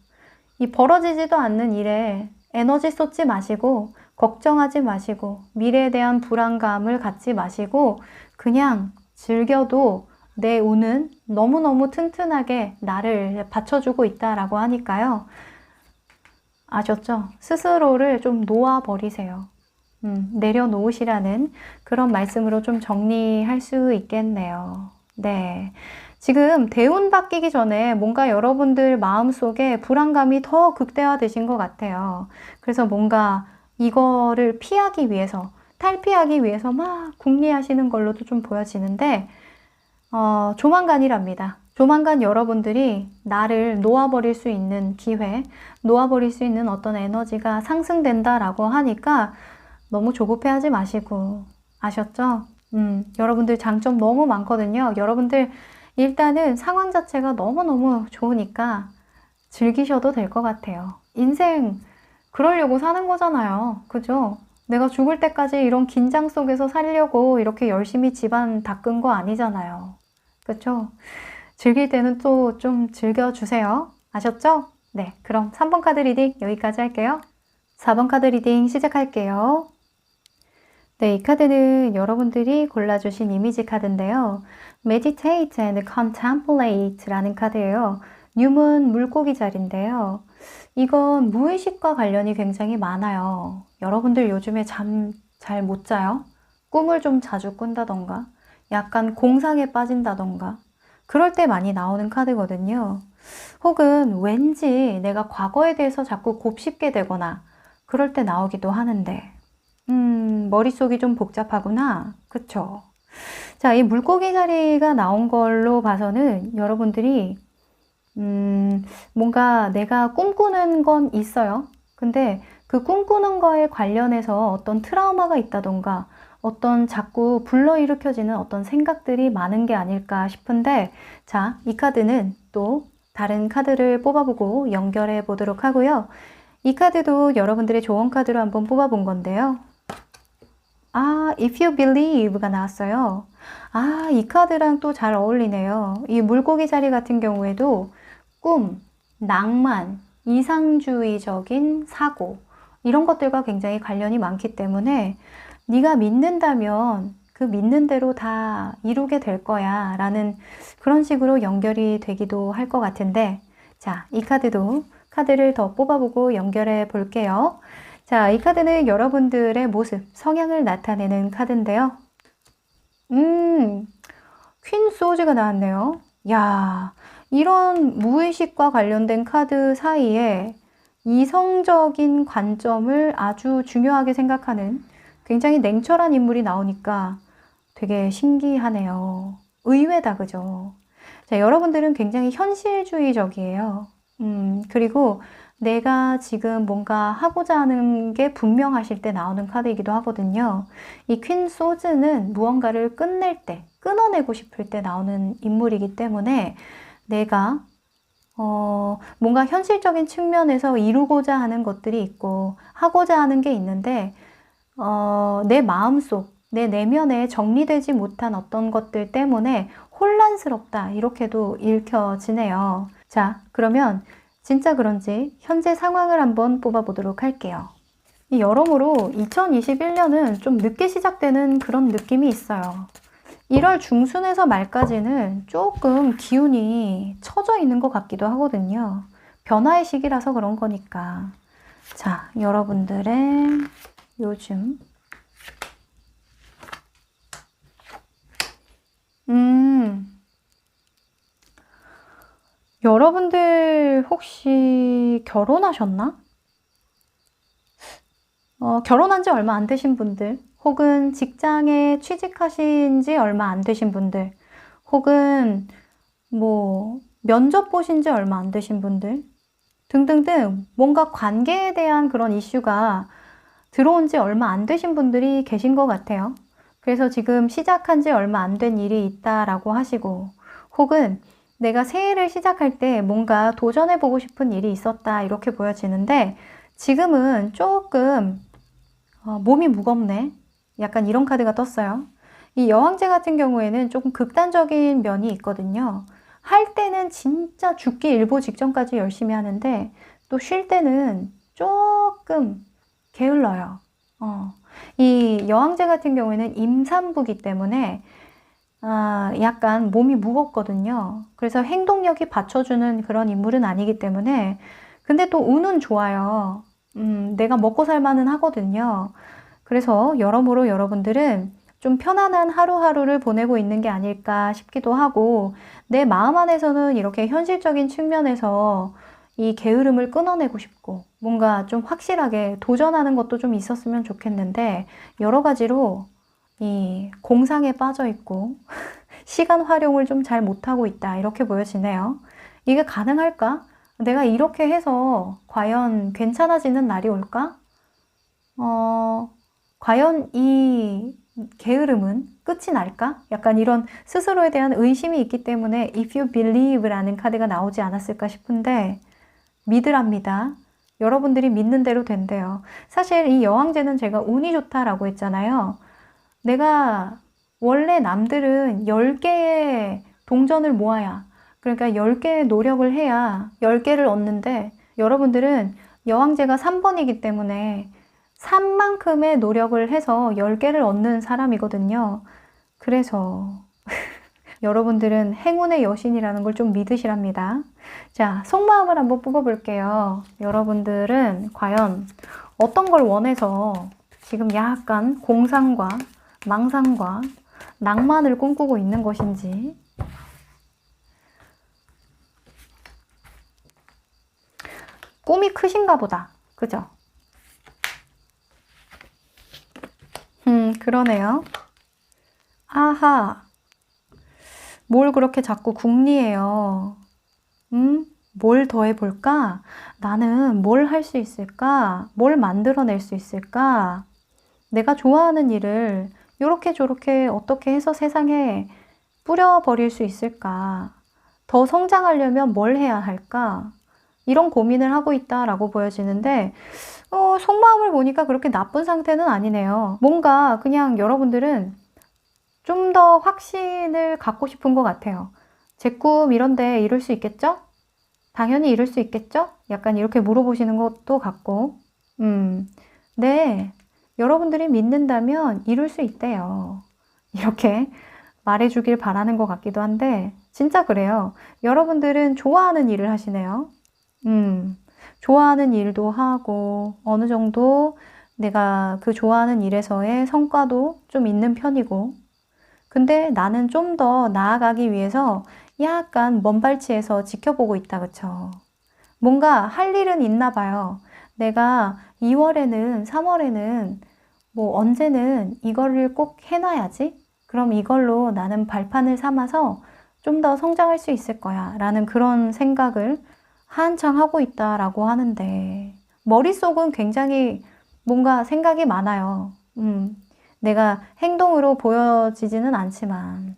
A: 이 벌어지지도 않는 일에 에너지 쏟지 마시고 걱정하지 마시고 미래에 대한 불안감을 갖지 마시고 그냥 즐겨도 내 운은 너무너무 튼튼하게 나를 받쳐주고 있다라고 하니까요. 아셨죠? 스스로를 좀 놓아버리세요. 내려놓으시라는 그런 말씀으로 좀 정리할 수 있겠네요. 네. 지금 대운 바뀌기 전에 뭔가 여러분들 마음속에 불안감이 더 극대화되신 것 같아요. 그래서 뭔가 이거를 피하기 위해서, 탈피하기 위해서 막 궁리하시는 걸로도 좀 보여지는데 조만간이랍니다. 조만간 여러분들이 나를 놓아버릴 수 있는 기회, 놓아버릴 수 있는 어떤 에너지가 상승된다라고 하니까 너무 조급해하지 마시고 아셨죠? 여러분들 장점 너무 많거든요. 여러분들 일단은 상황 자체가 너무너무 좋으니까 즐기셔도 될 것 같아요. 인생 그러려고 사는 거잖아요. 그죠? 내가 죽을 때까지 이런 긴장 속에서 살려고 이렇게 열심히 집안 닦은 거 아니잖아요. 그쵸? 즐길 때는 또 좀 즐겨주세요. 아셨죠? 네, 그럼 3번 카드 리딩 여기까지 할게요. 4번 카드 리딩 시작할게요. 네, 이 카드는 여러분들이 골라주신 이미지 카드인데요. Meditate and Contemplate 라는 카드예요. 뉴문 물고기 자리인데요. 이건 무의식과 관련이 굉장히 많아요. 여러분들 요즘에 잠 잘 못 자요? 꿈을 좀 자주 꾼다던가 약간 공상에 빠진다던가 그럴 때 많이 나오는 카드거든요. 혹은 왠지 내가 과거에 대해서 자꾸 곱씹게 되거나 그럴 때 나오기도 하는데 머릿속이 좀 복잡하구나. 그쵸? 자, 이 물고기 자리가 나온 걸로 봐서는 여러분들이 뭔가 내가 꿈꾸는 건 있어요. 근데 그 꿈꾸는 거에 관련해서 어떤 트라우마가 있다던가 어떤 자꾸 불러일으켜지는 어떤 생각들이 많은 게 아닐까 싶은데 자, 이 카드는 또 다른 카드를 뽑아보고 연결해 보도록 하고요. 이 카드도 여러분들의 조언 카드로 한번 뽑아본 건데요. If you believe가 나왔어요. 이 카드랑 또 잘 어울리네요. 이 물고기 자리 같은 경우에도 꿈, 낭만, 이상주의적인 사고 이런 것들과 굉장히 관련이 많기 때문에 네가 믿는다면 그 믿는 대로 다 이루게 될 거야 라는 그런 식으로 연결이 되기도 할 것 같은데 자, 이 카드도 카드를 더 뽑아보고 연결해 볼게요. 자, 이 카드는 여러분들의 모습, 성향을 나타내는 카드인데요. 퀸 소즈가 나왔네요. 야, 이런 무의식과 관련된 카드 사이에 이성적인 관점을 아주 중요하게 생각하는 굉장히 냉철한 인물이 나오니까 되게 신기하네요. 의외다, 그죠? 자, 여러분들은 굉장히 현실주의적이에요. 그리고 내가 지금 뭔가 하고자 하는 게 분명하실 때 나오는 카드이기도 하거든요. 이 퀸 소즈는 무언가를 끝낼 때, 끊어내고 싶을 때 나오는 인물이기 때문에 내가 뭔가 현실적인 측면에서 이루고자 하는 것들이 있고 하고자 하는 게 있는데 내 마음속, 내 내면에 정리되지 못한 어떤 것들 때문에 혼란스럽다 이렇게도 읽혀지네요. 자, 그러면 진짜 그런지 현재 상황을 한번 뽑아보도록 할게요. 여러모로 2021년은 좀 늦게 시작되는 그런 느낌이 있어요. 1월 중순에서 말까지는 조금 기운이 처져 있는 것 같기도 하거든요. 변화의 시기라서 그런 거니까. 자, 여러분들의 요즘 여러분들 혹시 결혼하셨나? 결혼한 지 얼마 안 되신 분들, 혹은 직장에 취직하신 지 얼마 안 되신 분들, 혹은 뭐 면접 보신 지 얼마 안 되신 분들 등등등 뭔가 관계에 대한 그런 이슈가 들어온 지 얼마 안 되신 분들이 계신 것 같아요. 그래서 지금 시작한 지 얼마 안 된 일이 있다라고 하시고, 혹은 내가 새해를 시작할 때 뭔가 도전해보고 싶은 일이 있었다 이렇게 보여지는데, 지금은 조금 몸이 무겁네, 약간 이런 카드가 떴어요. 이 여왕제 같은 경우에는 조금 극단적인 면이 있거든요. 할 때는 진짜 죽기 일보 직전까지 열심히 하는데, 또 쉴 때는 조금 게을러요. 이 여왕제 같은 경우에는 임산부기 때문에 약간 몸이 무겁거든요. 그래서 행동력이 받쳐주는 그런 인물은 아니기 때문에, 근데 또 운은 좋아요. 내가 먹고 살만은 하거든요. 그래서 여러모로 여러분들은 좀 편안한 하루하루를 보내고 있는 게 아닐까 싶기도 하고, 내 마음 안에서는 이렇게 현실적인 측면에서 이 게으름을 끊어내고 싶고, 뭔가 좀 확실하게 도전하는 것도 좀 있었으면 좋겠는데, 여러 가지로 이 공상에 빠져 있고 시간 활용을 좀 잘 못하고 있다 이렇게 보여지네요. 이게 가능할까? 내가 이렇게 해서 과연 괜찮아지는 날이 올까? 과연 이 게으름은 끝이 날까? 약간 이런 스스로에 대한 의심이 있기 때문에 If you believe라는 카드가 나오지 않았을까 싶은데, 믿으랍니다. 여러분들이 믿는 대로 된대요. 사실 이 여왕제는 제가 운이 좋다라고 했잖아요. 내가 원래 남들은 10개의 동전을 모아야, 그러니까 10개의 노력을 해야 10개를 얻는데, 여러분들은 여왕제가 3번이기 때문에 3만큼의 노력을 해서 10개를 얻는 사람이거든요. 그래서 여러분들은 행운의 여신이라는 걸 좀 믿으시랍니다. 자, 속마음을 한번 뽑아볼게요. 여러분들은 과연 어떤 걸 원해서 지금 약간 공상과 망상과 낭만을 꿈꾸고 있는 것인지. 꿈이 크신가 보다. 그죠? 그러네요. 아하. 뭘 그렇게 자꾸 궁리해요? 뭘 더 해볼까? 나는 뭘 할 수 있을까? 뭘 만들어낼 수 있을까? 내가 좋아하는 일을 요렇게 저렇게 어떻게 해서 세상에 뿌려버릴 수 있을까? 더 성장하려면 뭘 해야 할까? 이런 고민을 하고 있다라고 보여지는데, 속마음을 보니까 그렇게 나쁜 상태는 아니네요. 뭔가 그냥 여러분들은 좀 더 확신을 갖고 싶은 것 같아요. 제 꿈 이런데 이룰 수 있겠죠? 당연히 이룰 수 있겠죠? 약간 이렇게 물어보시는 것도 같고, 네, 여러분들이 믿는다면 이룰 수 있대요. 이렇게 말해주길 바라는 것 같기도 한데, 진짜 그래요. 여러분들은 좋아하는 일을 하시네요. 좋아하는 일도 하고, 어느 정도 내가 그 좋아하는 일에서의 성과도 좀 있는 편이고, 근데 나는 좀 더 나아가기 위해서 약간 먼발치에서 지켜보고 있다, 그쵸? 뭔가 할 일은 있나 봐요. 내가 2월에는, 3월에는, 뭐 언제는 이거를 꼭 해놔야지? 그럼 이걸로 나는 발판을 삼아서 좀 더 성장할 수 있을 거야 라는 그런 생각을 한창 하고 있다라고 하는데, 머릿속은 굉장히 뭔가 생각이 많아요. 내가 행동으로 보여지지는 않지만.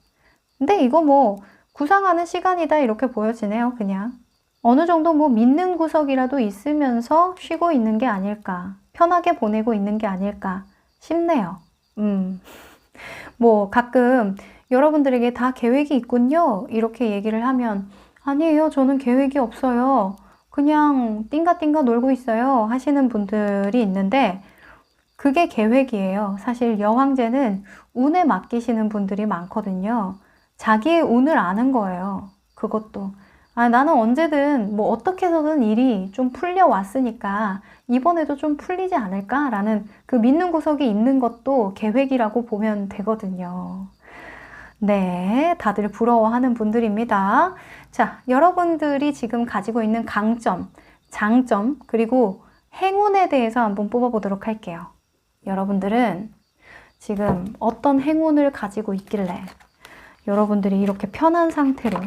A: 근데 이거 뭐 구상하는 시간이다 이렇게 보여지네요, 그냥. 어느 정도 뭐 믿는 구석이라도 있으면서 쉬고 있는 게 아닐까, 편하게 보내고 있는 게 아닐까 싶네요. 뭐 가끔 여러분들에게 다 계획이 있군요 이렇게 얘기를 하면, 아니에요, 저는 계획이 없어요, 그냥 띵가띵가 놀고 있어요 하시는 분들이 있는데, 그게 계획이에요. 사실 여황제는 운에 맡기시는 분들이 많거든요. 자기의 운을 아는 거예요. 그것도. 아, 나는 언제든 뭐 어떻게 해서든 일이 좀 풀려왔으니까 이번에도 좀 풀리지 않을까라는 그 믿는 구석이 있는 것도 계획이라고 보면 되거든요. 네, 다들 부러워하는 분들입니다. 자, 여러분들이 지금 가지고 있는 강점, 장점, 그리고 행운에 대해서 한번 뽑아보도록 할게요. 여러분들은 지금 어떤 행운을 가지고 있길래 여러분들이 이렇게 편한 상태로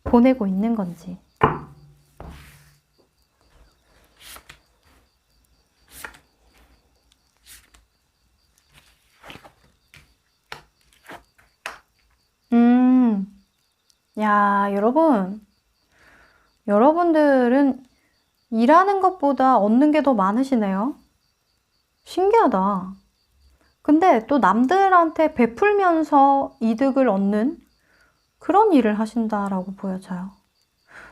A: 보내고 있는 건지. 야, 여러분들은 일하는 것보다 얻는 게 더 많으시네요. 신기하다. 근데 또 남들한테 베풀면서 이득을 얻는 그런 일을 하신다라고 보여져요.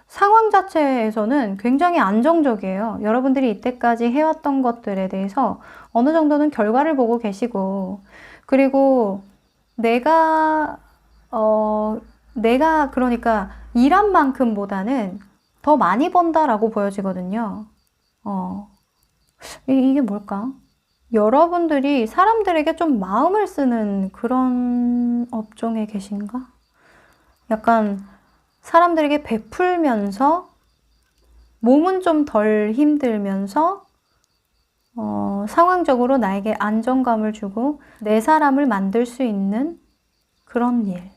A: 상황 자체에서는 굉장히 안정적이에요. 여러분들이 이때까지 해왔던 것들에 대해서 어느 정도는 결과를 보고 계시고, 그리고 내가 그러니까 일한 만큼보다는 더 많이 번다라고 보여지거든요. 이게 뭘까? 여러분들이 사람들에게 좀 마음을 쓰는 그런 업종에 계신가? 약간 사람들에게 베풀면서 몸은 좀 덜 힘들면서 상황적으로 나에게 안정감을 주고 내 사람을 만들 수 있는 그런 일.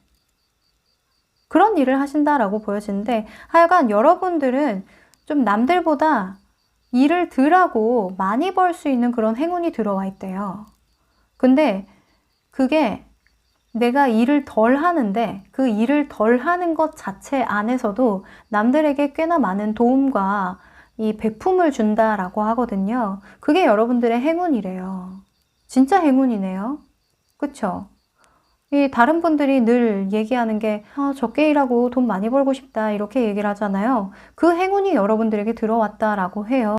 A: 그런 일을 하신다라고 보여지는데 하여간 여러분들은 좀 남들보다 일을 덜 하고 많이 벌 수 있는 그런 행운이 들어와 있대요. 근데 그게 내가 일을 덜 하는데 그 일을 덜 하는 것 자체 안에서도 남들에게 꽤나 많은 도움과 이 베품을 준다라고 하거든요. 그게 여러분들의 행운이래요. 진짜 행운이네요. 그쵸? 이 다른 분들이 늘 얘기하는 게 적게 일하고 돈 많이 벌고 싶다 이렇게 얘기를 하잖아요. 그 행운이 여러분들에게 들어왔다라고 해요.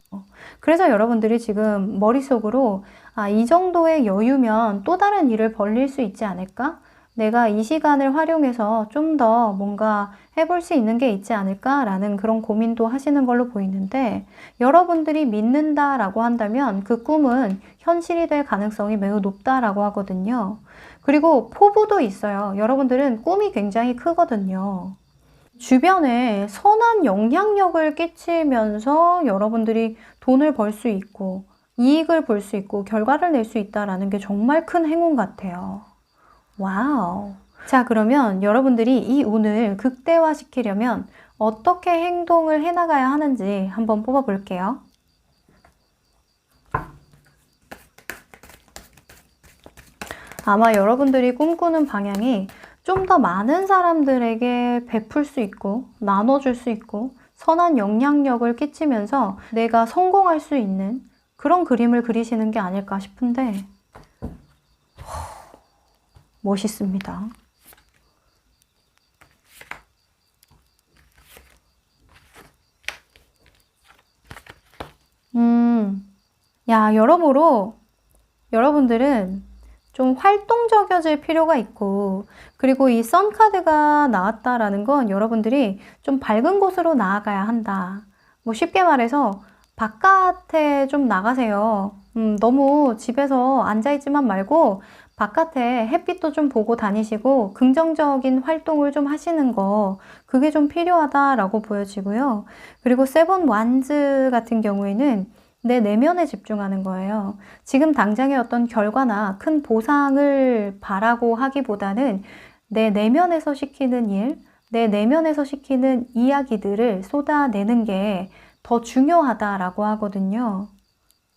A: 그래서 여러분들이 지금 머릿속으로 이 정도의 여유면 또 다른 일을 벌릴 수 있지 않을까? 내가 이 시간을 활용해서 좀 더 뭔가 해볼 수 있는 게 있지 않을까라는 그런 고민도 하시는 걸로 보이는데 여러분들이 믿는다라고 한다면 그 꿈은 현실이 될 가능성이 매우 높다라고 하거든요. 그리고 포부도 있어요. 여러분들은 꿈이 굉장히 크거든요. 주변에 선한 영향력을 끼치면서 여러분들이 돈을 벌 수 있고 이익을 볼 수 있고 결과를 낼 수 있다는 게 정말 큰 행운 같아요. 와우. 자, 그러면 여러분들이 이 운을 극대화시키려면 어떻게 행동을 해나가야 하는지 한번 뽑아볼게요. 아마 여러분들이 꿈꾸는 방향이 좀 더 많은 사람들에게 베풀 수 있고 나눠줄 수 있고 선한 영향력을 끼치면서 내가 성공할 수 있는 그런 그림을 그리시는 게 아닐까 싶은데 멋있습니다. 야, 여러모로 여러분들은 좀 활동적이어질 필요가 있고 그리고 이 선카드가 나왔다라는 건 여러분들이 좀 밝은 곳으로 나아가야 한다. 뭐 쉽게 말해서 바깥에 좀 나가세요. 너무 집에서 앉아있지만 말고 바깥에 햇빛도 좀 보고 다니시고 긍정적인 활동을 좀 하시는 거 그게 좀 필요하다라고 보여지고요. 그리고 세븐 완즈 같은 경우에는 내 내면에 집중하는 거예요. 지금 당장의 어떤 결과나 큰 보상을 바라고 하기보다는 내 내면에서 시키는 일, 내 내면에서 시키는 이야기들을 쏟아내는 게 더 중요하다라고 하거든요.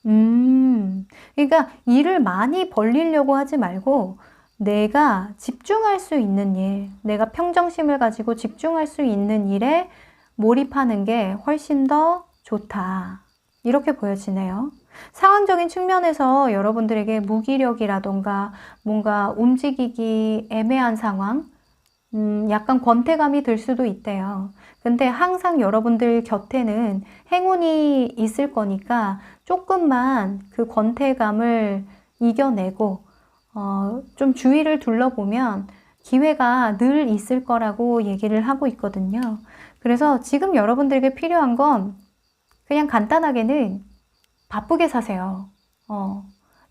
A: 그러니까 일을 많이 벌리려고 하지 말고 내가 집중할 수 있는 일, 내가 평정심을 가지고 집중할 수 있는 일에 몰입하는 게 훨씬 더 좋다. 이렇게 보여지네요. 상황적인 측면에서 여러분들에게 무기력이라던가 뭔가 움직이기 애매한 상황, 약간 권태감이 들 수도 있대요. 근데 항상 여러분들 곁에는 행운이 있을 거니까 조금만 그 권태감을 이겨내고 좀 주위를 둘러보면 기회가 늘 있을 거라고 얘기를 하고 있거든요. 그래서 지금 여러분들에게 필요한 건 그냥 간단하게는 바쁘게 사세요.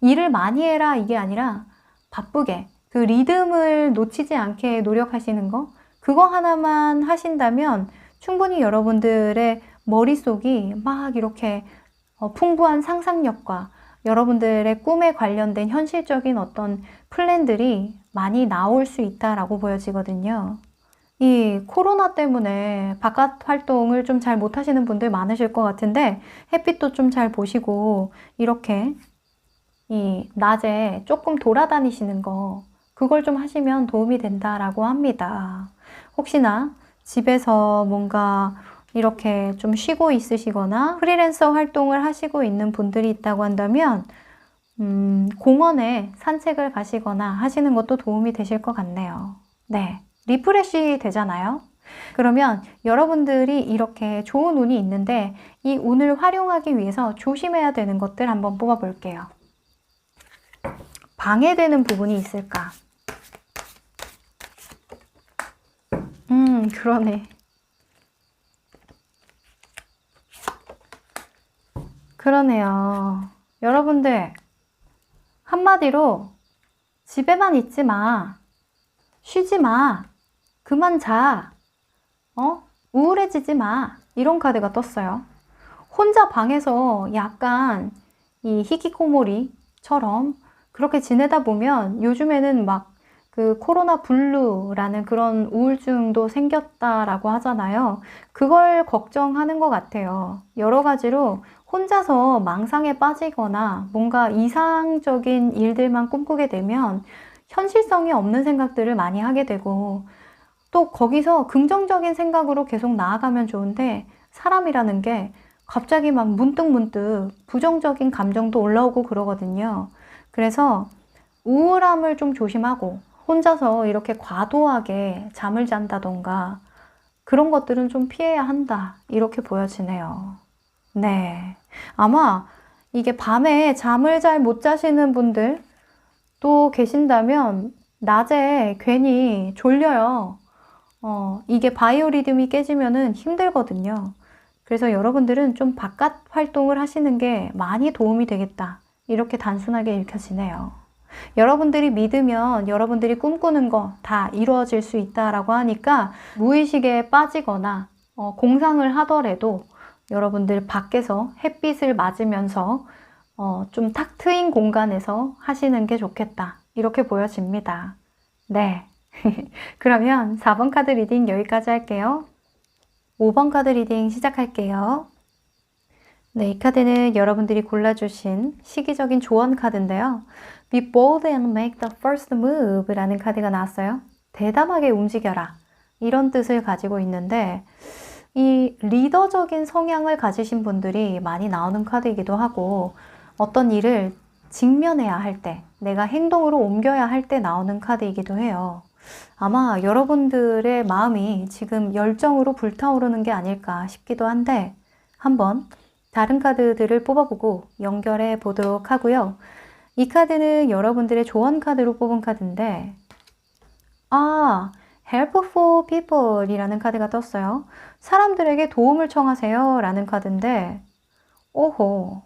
A: 일을 많이 해라 이게 아니라 바쁘게 그 리듬을 놓치지 않게 노력하시는 거, 그거 하나만 하신다면 충분히 여러분들의 머릿속이 막 이렇게 풍부한 상상력과 여러분들의 꿈에 관련된 현실적인 어떤 플랜들이 많이 나올 수 있다라고 보여지거든요. 이 코로나 때문에 바깥 활동을 좀 잘 못하시는 분들 많으실 것 같은데 햇빛도 좀 잘 보시고 이렇게 이 낮에 조금 돌아다니시는 거, 그걸 좀 하시면 도움이 된다라고 합니다. 혹시나 집에서 뭔가 이렇게 좀 쉬고 있으시거나 프리랜서 활동을 하시고 있는 분들이 있다고 한다면 공원에 산책을 가시거나 하시는 것도 도움이 되실 것 같네요. 네, 리프레시 되잖아요. 그러면 여러분들이 이렇게 좋은 운이 있는데 이 운을 활용하기 위해서 조심해야 되는 것들 한번 뽑아 볼게요. 방해되는 부분이 있을까? 그러네. 그러네요. 여러분들, 한마디로 집에만 있지 마. 쉬지 마. 그만 자. 우울해지지 마. 이런 카드가 떴어요. 혼자 방에서 약간 이 히키코모리처럼 그렇게 지내다 보면 요즘에는 막 그 코로나 블루라는 그런 우울증도 생겼다라고 하잖아요. 그걸 걱정하는 것 같아요. 여러 가지로 혼자서 망상에 빠지거나 뭔가 이상적인 일들만 꿈꾸게 되면 현실성이 없는 생각들을 많이 하게 되고 또 거기서 긍정적인 생각으로 계속 나아가면 좋은데 사람이라는 게 갑자기 막 문득문득 부정적인 감정도 올라오고 그러거든요. 그래서 우울함을 좀 조심하고 혼자서 이렇게 과도하게 잠을 잔다던가 그런 것들은 좀 피해야 한다. 이렇게 보여지네요. 네. 아마 이게 밤에 잠을 잘 못 자시는 분들 또 계신다면 낮에 괜히 졸려요. 이게 바이오리듬이 깨지면은 힘들거든요. 그래서 여러분들은 좀 바깥 활동을 하시는 게 많이 도움이 되겠다. 이렇게 단순하게 읽혀지네요. 여러분들이 믿으면 여러분들이 꿈꾸는 거 다 이루어질 수 있다라고 하니까 무의식에 빠지거나 공상을 하더라도 여러분들 밖에서 햇빛을 맞으면서 좀 탁 트인 공간에서 하시는 게 좋겠다. 이렇게 보여집니다. 네. 그러면 4번 카드 리딩 여기까지 할게요. 5번 카드 리딩 시작할게요. 네, 이 카드는 여러분들이 골라주신 시기적인 조언 카드인데요. Be bold and make the first move 라는 카드가 나왔어요. 대담하게 움직여라. 이런 뜻을 가지고 있는데 이 리더적인 성향을 가지신 분들이 많이 나오는 카드이기도 하고 어떤 일을 직면해야 할 때, 내가 행동으로 옮겨야 할 때 나오는 카드이기도 해요. 아마 여러분들의 마음이 지금 열정으로 불타오르는 게 아닐까 싶기도 한데 한번 다른 카드들을 뽑아보고 연결해 보도록 하고요. 이 카드는 여러분들의 조언 카드로 뽑은 카드인데 Helpful People 이라는 카드가 떴어요. 사람들에게 도움을 청하세요 라는 카드인데 오호,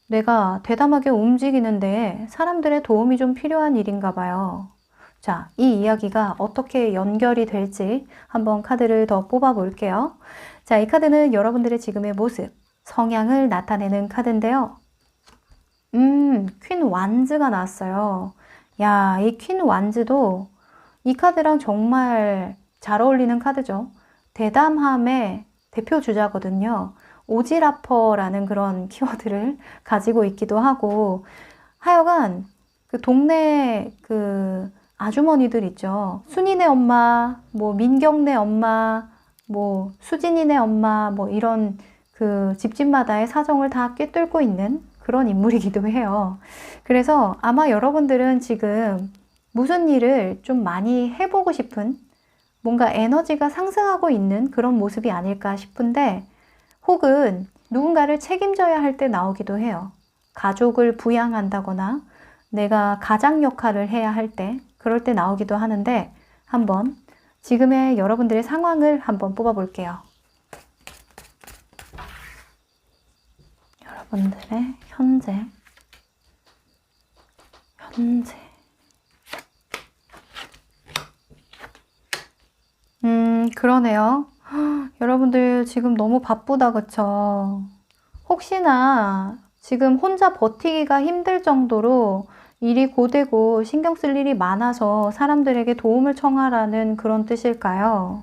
A: 내가 대담하게 움직이는데 사람들의 도움이 좀 필요한 일인가 봐요. 자, 이 이야기가 어떻게 연결이 될지 한번 카드를 더 뽑아 볼게요. 자, 이 카드는 여러분들의 지금의 모습, 성향을 나타내는 카드인데요. 퀸 완즈가 나왔어요. 야, 이 퀸 완즈도 이 카드랑 정말 잘 어울리는 카드죠. 대담함의 대표 주자거든요. 오지라퍼라는 그런 키워드를 가지고 있기도 하고 하여간 그 동네 그 아주머니들 있죠. 순이네 엄마, 뭐 민경네 엄마, 뭐 수진이네 엄마, 뭐 이런 그 집집마다의 사정을 다 꿰뚫고 있는 그런 인물이기도 해요. 그래서 아마 여러분들은 지금 무슨 일을 좀 많이 해보고 싶은, 뭔가 에너지가 상승하고 있는 그런 모습이 아닐까 싶은데, 혹은 누군가를 책임져야 할 때 나오기도 해요. 가족을 부양한다거나 내가 가장 역할을 해야 할 때, 그럴 때 나오기도 하는데, 한번 지금의 여러분들의 상황을 한번 뽑아 볼게요. 여러분들의 현재. 그러네요. 여러분들 지금 너무 바쁘다, 그쵸? 혹시나 지금 혼자 버티기가 힘들 정도로 일이 고되고 신경 쓸 일이 많아서 사람들에게 도움을 청하라는 그런 뜻일까요?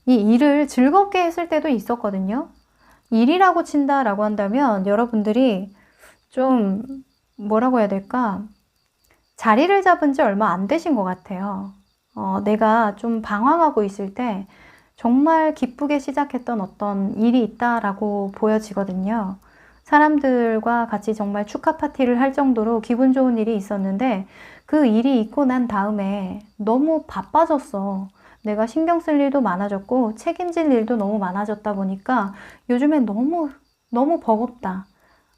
A: 이 일을 즐겁게 했을 때도 있었거든요. 일이라고 친다라고 한다면 여러분들이 좀 뭐라고 해야 될까? 자리를 잡은 지 얼마 안 되신 것 같아요. 내가 좀 방황하고 있을 때 정말 기쁘게 시작했던 어떤 일이 있다라고 보여지거든요. 사람들과 같이 정말 축하 파티를 할 정도로 기분 좋은 일이 있었는데 그 일이 있고 난 다음에 너무 바빠졌어. 내가 신경 쓸 일도 많아졌고 책임질 일도 너무 많아졌다 보니까 요즘엔 너무 버겁다.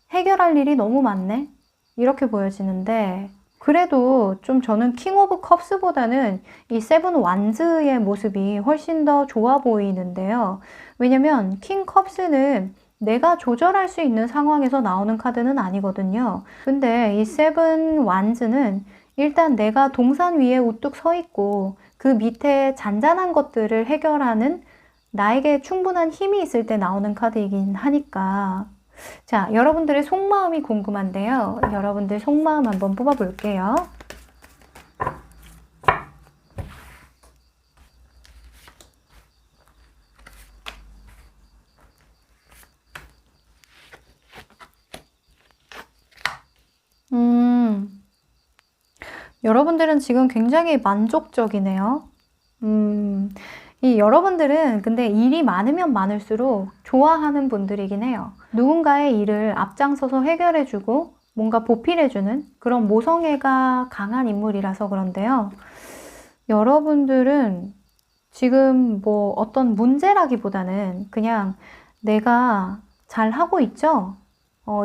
A: 해결할 일이 너무 많네? 이렇게 보여지는데, 그래도 좀 저는 킹 오브 컵스보다는 이 세븐 완즈의 모습이 훨씬 더 좋아 보이는데요. 왜냐면 킹 컵스는 내가 조절할 수 있는 상황에서 나오는 카드는 아니거든요. 근데 이 세븐 완즈는 일단 내가 동산 위에 우뚝 서 있고 그 밑에 잔잔한 것들을 해결하는 나에게 충분한 힘이 있을 때 나오는 카드이긴 하니까. 자, 여러분들의 속마음이 궁금한데요. 여러분들 속마음 한번 뽑아볼게요. 여러분들은 지금 굉장히 만족적이네요. 이 여러분들은 근데 일이 많으면 많을수록 좋아하는 분들이긴 해요. 누군가의 일을 앞장서서 해결해주고 뭔가 보필해주는 그런 모성애가 강한 인물이라서 그런데요. 여러분들은 지금 뭐 어떤 문제라기보다는 그냥 내가 잘하고 있죠?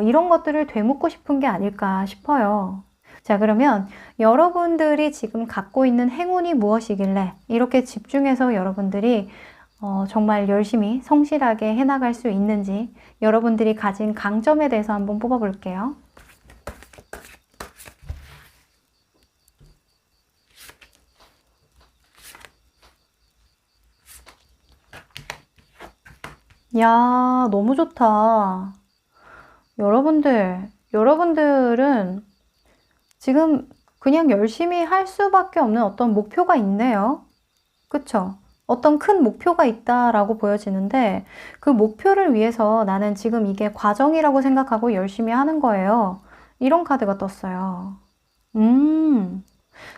A: 이런 것들을 되묻고 싶은 게 아닐까 싶어요. 자, 그러면 여러분들이 지금 갖고 있는 행운이 무엇이길래 이렇게 집중해서 여러분들이 정말 열심히 성실하게 해나갈 수 있는지 여러분들이 가진 강점에 대해서 한번 뽑아볼게요. 야, 너무 좋다. 여러분들은 지금 그냥 열심히 할 수밖에 없는 어떤 목표가 있네요. 그쵸? 어떤 큰 목표가 있다라고 보여지는데 그 목표를 위해서 나는 지금 이게 과정이라고 생각하고 열심히 하는 거예요. 이런 카드가 떴어요.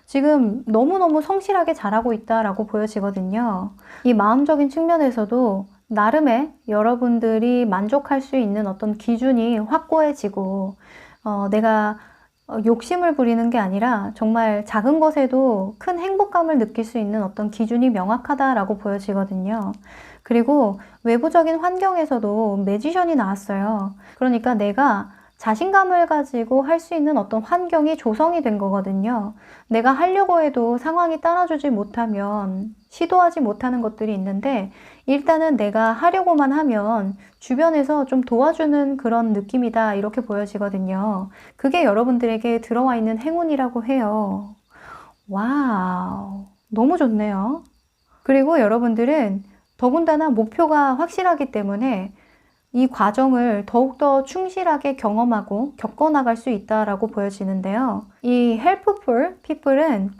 A: 지금 너무너무 성실하게 잘하고 있다라고 보여지거든요. 이 마음적인 측면에서도 나름의 여러분들이 만족할 수 있는 어떤 기준이 확고해지고 내가 욕심을 부리는 게 아니라 정말 작은 것에도 큰 행복감을 느낄 수 있는 어떤 기준이 명확하다라고 보여지거든요. 그리고 외부적인 환경에서도 매지션이 나왔어요. 그러니까 내가 자신감을 가지고 할 수 있는 어떤 환경이 조성이 된 거거든요. 내가 하려고 해도 상황이 따라주지 못하면 시도하지 못하는 것들이 있는데 일단은 내가 하려고만 하면 주변에서 좀 도와주는 그런 느낌이다 이렇게 보여지거든요. 그게 여러분들에게 들어와 있는 행운이라고 해요. 와우, 너무 좋네요. 그리고 여러분들은 더군다나 목표가 확실하기 때문에 이 과정을 더욱더 충실하게 경험하고 겪어나갈 수 있다라고 보여지는데요. 이 helpful people은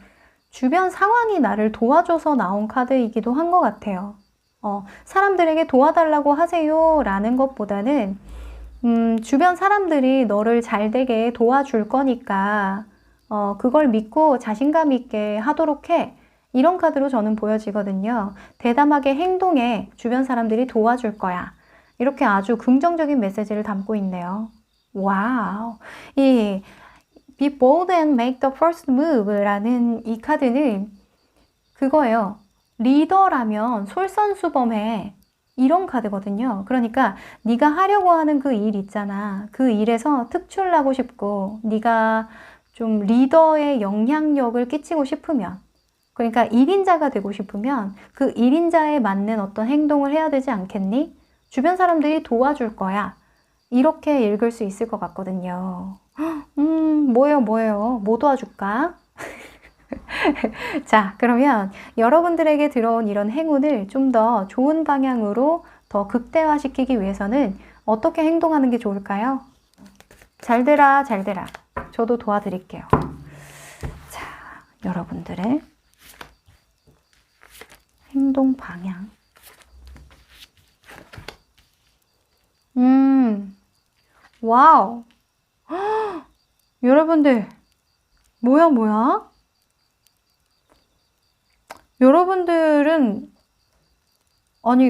A: 주변 상황이 나를 도와줘서 나온 카드이기도 한 것 같아요. 사람들에게 도와달라고 하세요 라는 것보다는 주변 사람들이 너를 잘 되게 도와줄 거니까 그걸 믿고 자신감 있게 하도록 해. 이런 카드로 저는 보여지거든요. 대담하게 행동해. 주변 사람들이 도와줄 거야. 이렇게 아주 긍정적인 메시지를 담고 있네요. 와우. 이 Be bold and make the first move 라는 이 카드는 그거예요. 리더라면 솔선수범해. 이런 카드거든요. 그러니까 네가 하려고 하는 그 일 있잖아. 그 일에서 특출나고 싶고 네가 좀 리더의 영향력을 끼치고 싶으면, 그러니까 1인자가 되고 싶으면 그 1인자에 맞는 어떤 행동을 해야 되지 않겠니? 주변 사람들이 도와줄 거야. 이렇게 읽을 수 있을 것 같거든요. 뭐예요? 뭐 도와줄까? 자, 그러면 여러분들에게 들어온 이런 행운을 좀 더 좋은 방향으로 더 극대화시키기 위해서는 어떻게 행동하는 게 좋을까요? 잘 되라, 잘 되라. 저도 도와드릴게요. 자, 여러분들의 행동 방향. 와우. 여러분들, 뭐야? 여러분들은, 아니,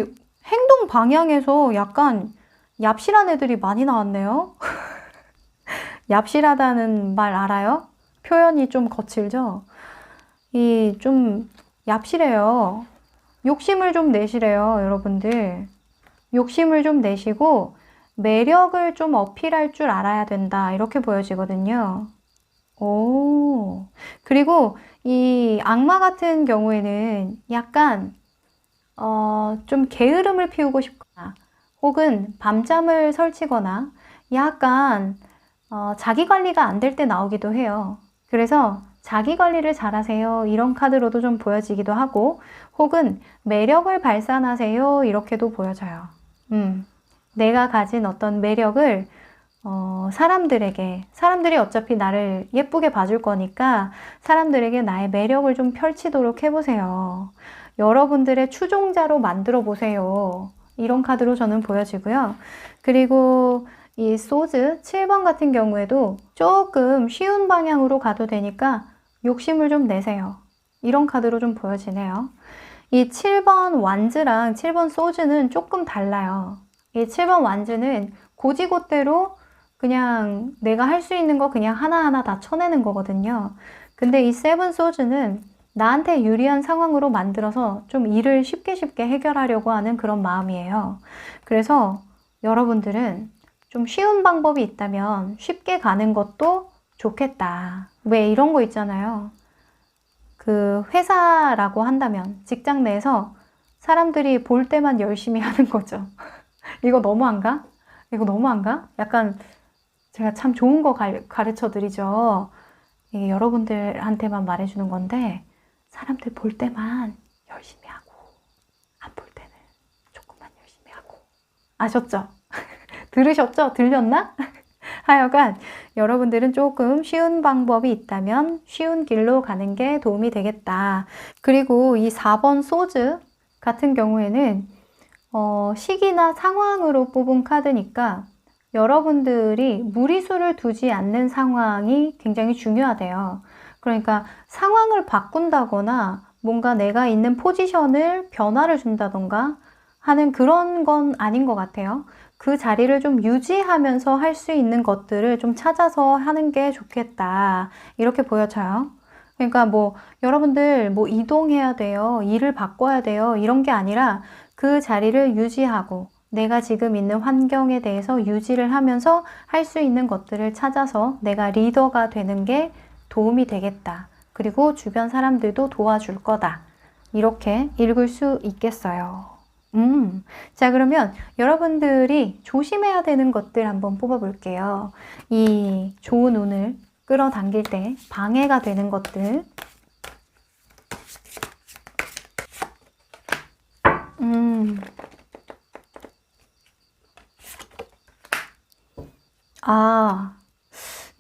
A: 행동 방향에서 약간 얍실한 애들이 많이 나왔네요. 얍실하다는 말 알아요? 표현이 좀 거칠죠? 좀 얍실해요. 욕심을 좀 내시래요, 여러분들. 욕심을 좀 내시고 매력을 좀 어필할 줄 알아야 된다. 이렇게 보여지거든요. 오. 그리고 이 악마 같은 경우에는 약간 좀 게으름을 피우고 싶거나 혹은 밤잠을 설치거나 약간 자기 관리가 안 될 때 나오기도 해요. 그래서 자기 관리를 잘하세요. 이런 카드로도 좀 보여지기도 하고, 혹은 매력을 발산하세요. 이렇게도 보여져요. 내가 가진 어떤 매력을 사람들이 어차피 나를 예쁘게 봐줄 거니까 사람들에게 나의 매력을 좀 펼치도록 해보세요. 여러분들의 추종자로 만들어 보세요. 이런 카드로 저는 보여지고요. 그리고 이 소즈 7번 같은 경우에도 조금 쉬운 방향으로 가도 되니까 욕심을 좀 내세요. 이런 카드로 좀 보여지네요. 이 7번 완즈랑 7번 소즈는 조금 달라요. 이 7번 완즈는 고지고대로 그냥 내가 할 수 있는 거 그냥 하나하나 다 쳐내는 거거든요. 근데 이 7 소즈는 나한테 유리한 상황으로 만들어서 좀 일을 쉽게 해결하려고 하는 그런 마음이에요. 그래서 여러분들은 좀 쉬운 방법이 있다면 쉽게 가는 것도 좋겠다. 왜 이런 거 있잖아요. 그 회사라고 한다면 직장 내에서 사람들이 볼 때만 열심히 하는 거죠. 이거 너무한가? 약간 제가 참 좋은 거 가르쳐 드리죠. 이게 여러분들한테만 말해주는 건데 사람들 볼 때만 열심히 하고 안 볼 때는 조금만 열심히 하고. 아셨죠? 들으셨죠? 들렸나? 하여간 여러분들은 조금 쉬운 방법이 있다면 쉬운 길로 가는 게 도움이 되겠다. 그리고 이 4번 소즈 같은 경우에는 시기나 상황으로 뽑은 카드니까 여러분들이 무리수를 두지 않는 상황이 굉장히 중요하대요. 그러니까 상황을 바꾼다거나 뭔가 내가 있는 포지션을 변화를 준다던가 하는 그런 건 아닌 것 같아요. 그 자리를 좀 유지하면서 할 수 있는 것들을 좀 찾아서 하는 게 좋겠다. 이렇게 보여져요. 그러니까 뭐 여러분들 뭐 이동해야 돼요. 일을 바꿔야 돼요. 이런 게 아니라 그 자리를 유지하고 내가 지금 있는 환경에 대해서 유지를 하면서 할 수 있는 것들을 찾아서 내가 리더가 되는 게 도움이 되겠다. 그리고 주변 사람들도 도와줄 거다. 이렇게 읽을 수 있겠어요. 자, 그러면 여러분들이 조심해야 되는 것들 한번 뽑아볼게요. 이 좋은 운을 끌어당길 때 방해가 되는 것들.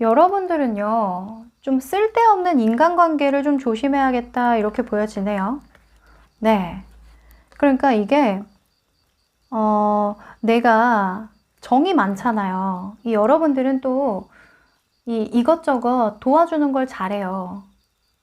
A: 여러분들은요, 좀 쓸데없는 인간관계를 좀 조심해야겠다, 이렇게 보여지네요. 네. 그러니까 이게, 내가 정이 많잖아요. 여러분들은 또 이것저것 도와주는 걸 잘해요.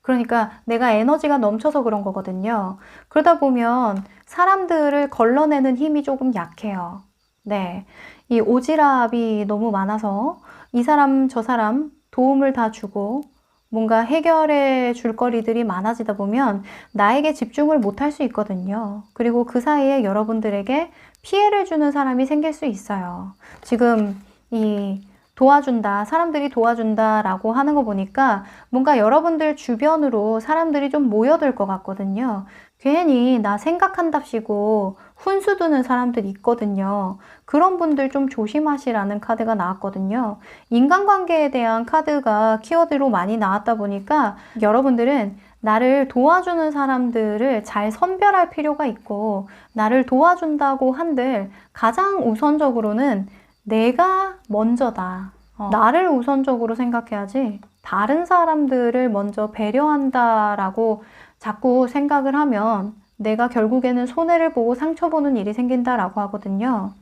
A: 그러니까 내가 에너지가 넘쳐서 그런 거거든요. 그러다 보면 사람들을 걸러내는 힘이 조금 약해요. 네. 이 오지랖이 너무 많아서 이 사람 저 사람 도움을 다 주고 뭔가 해결해 줄 거리들이 많아지다 보면 나에게 집중을 못할 수 있거든요. 그리고 그 사이에 여러분들에게 피해를 주는 사람이 생길 수 있어요. 지금 이 도와준다, 사람들이 도와준다라고 하는 거 보니까 뭔가 여러분들 주변으로 사람들이 좀 모여들 것 같거든요. 괜히 나 생각한답시고 훈수 두는 사람들이 있거든요. 그런 분들 좀 조심하시라는 카드가 나왔거든요. 인간관계에 대한 카드가 키워드로 많이 나왔다 보니까 여러분들은 나를 도와주는 사람들을 잘 선별할 필요가 있고, 나를 도와준다고 한들 가장 우선적으로는 내가 먼저다. 나를 우선적으로 생각해야지 다른 사람들을 먼저 배려한다라고 자꾸 생각을 하면 내가 결국에는 손해를 보고 상처보는 일이 생긴다라고 하거든요.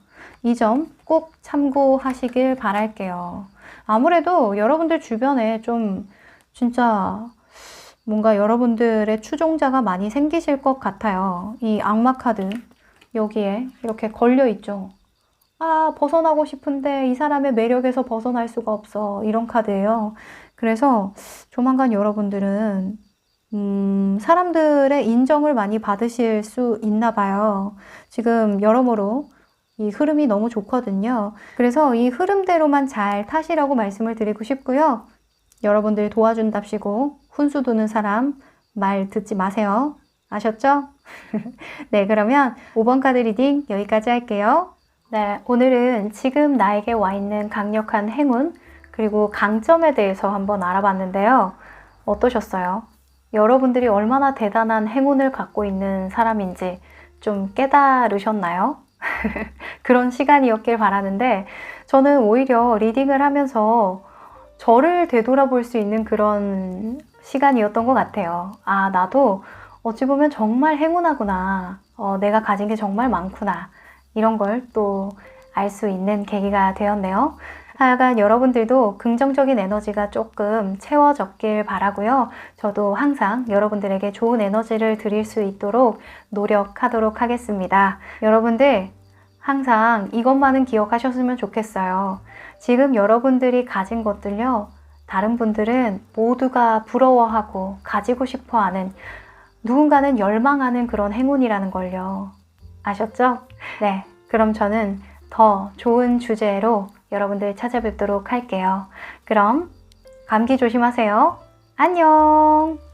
A: 이 점 꼭 참고하시길 바랄게요. 아무래도 여러분들 주변에 좀 진짜 뭔가 여러분들의 추종자가 많이 생기실 것 같아요. 이 악마 카드 여기에 이렇게 걸려 있죠. 아, 벗어나고 싶은데 이 사람의 매력에서 벗어날 수가 없어. 이런 카드예요. 그래서 조만간 여러분들은 사람들의 인정을 많이 받으실 수 있나 봐요. 지금 여러모로 이 흐름이 너무 좋거든요. 그래서 이 흐름대로만 잘 타시라고 말씀을 드리고 싶고요. 여러분들 도와준답시고 훈수 두는 사람 말 듣지 마세요. 아셨죠? 네, 그러면 5번 카드 리딩 여기까지 할게요. 네, 오늘은 지금 나에게 와 있는 강력한 행운 그리고 강점에 대해서 한번 알아봤는데요. 어떠셨어요? 여러분들이 얼마나 대단한 행운을 갖고 있는 사람인지 좀 깨달으셨나요? 그런 시간이었길 바라는데, 저는 오히려 리딩을 하면서 저를 되돌아볼 수 있는 그런 시간이었던 것 같아요. 아, 나도 어찌 보면 정말 행운하구나. 내가 가진 게 정말 많구나. 이런 걸 또 알 수 있는 계기가 되었네요. 하여간 여러분들도 긍정적인 에너지가 조금 채워졌길 바라고요. 저도 항상 여러분들에게 좋은 에너지를 드릴 수 있도록 노력하도록 하겠습니다. 여러분들 항상 이것만은 기억하셨으면 좋겠어요. 지금 여러분들이 가진 것들요, 다른 분들은 모두가 부러워하고 가지고 싶어하는, 누군가는 열망하는 그런 행운이라는 걸요. 아셨죠? 네, 그럼 저는 더 좋은 주제로 여러분들 찾아뵙도록 할게요. 그럼 감기 조심하세요. 안녕!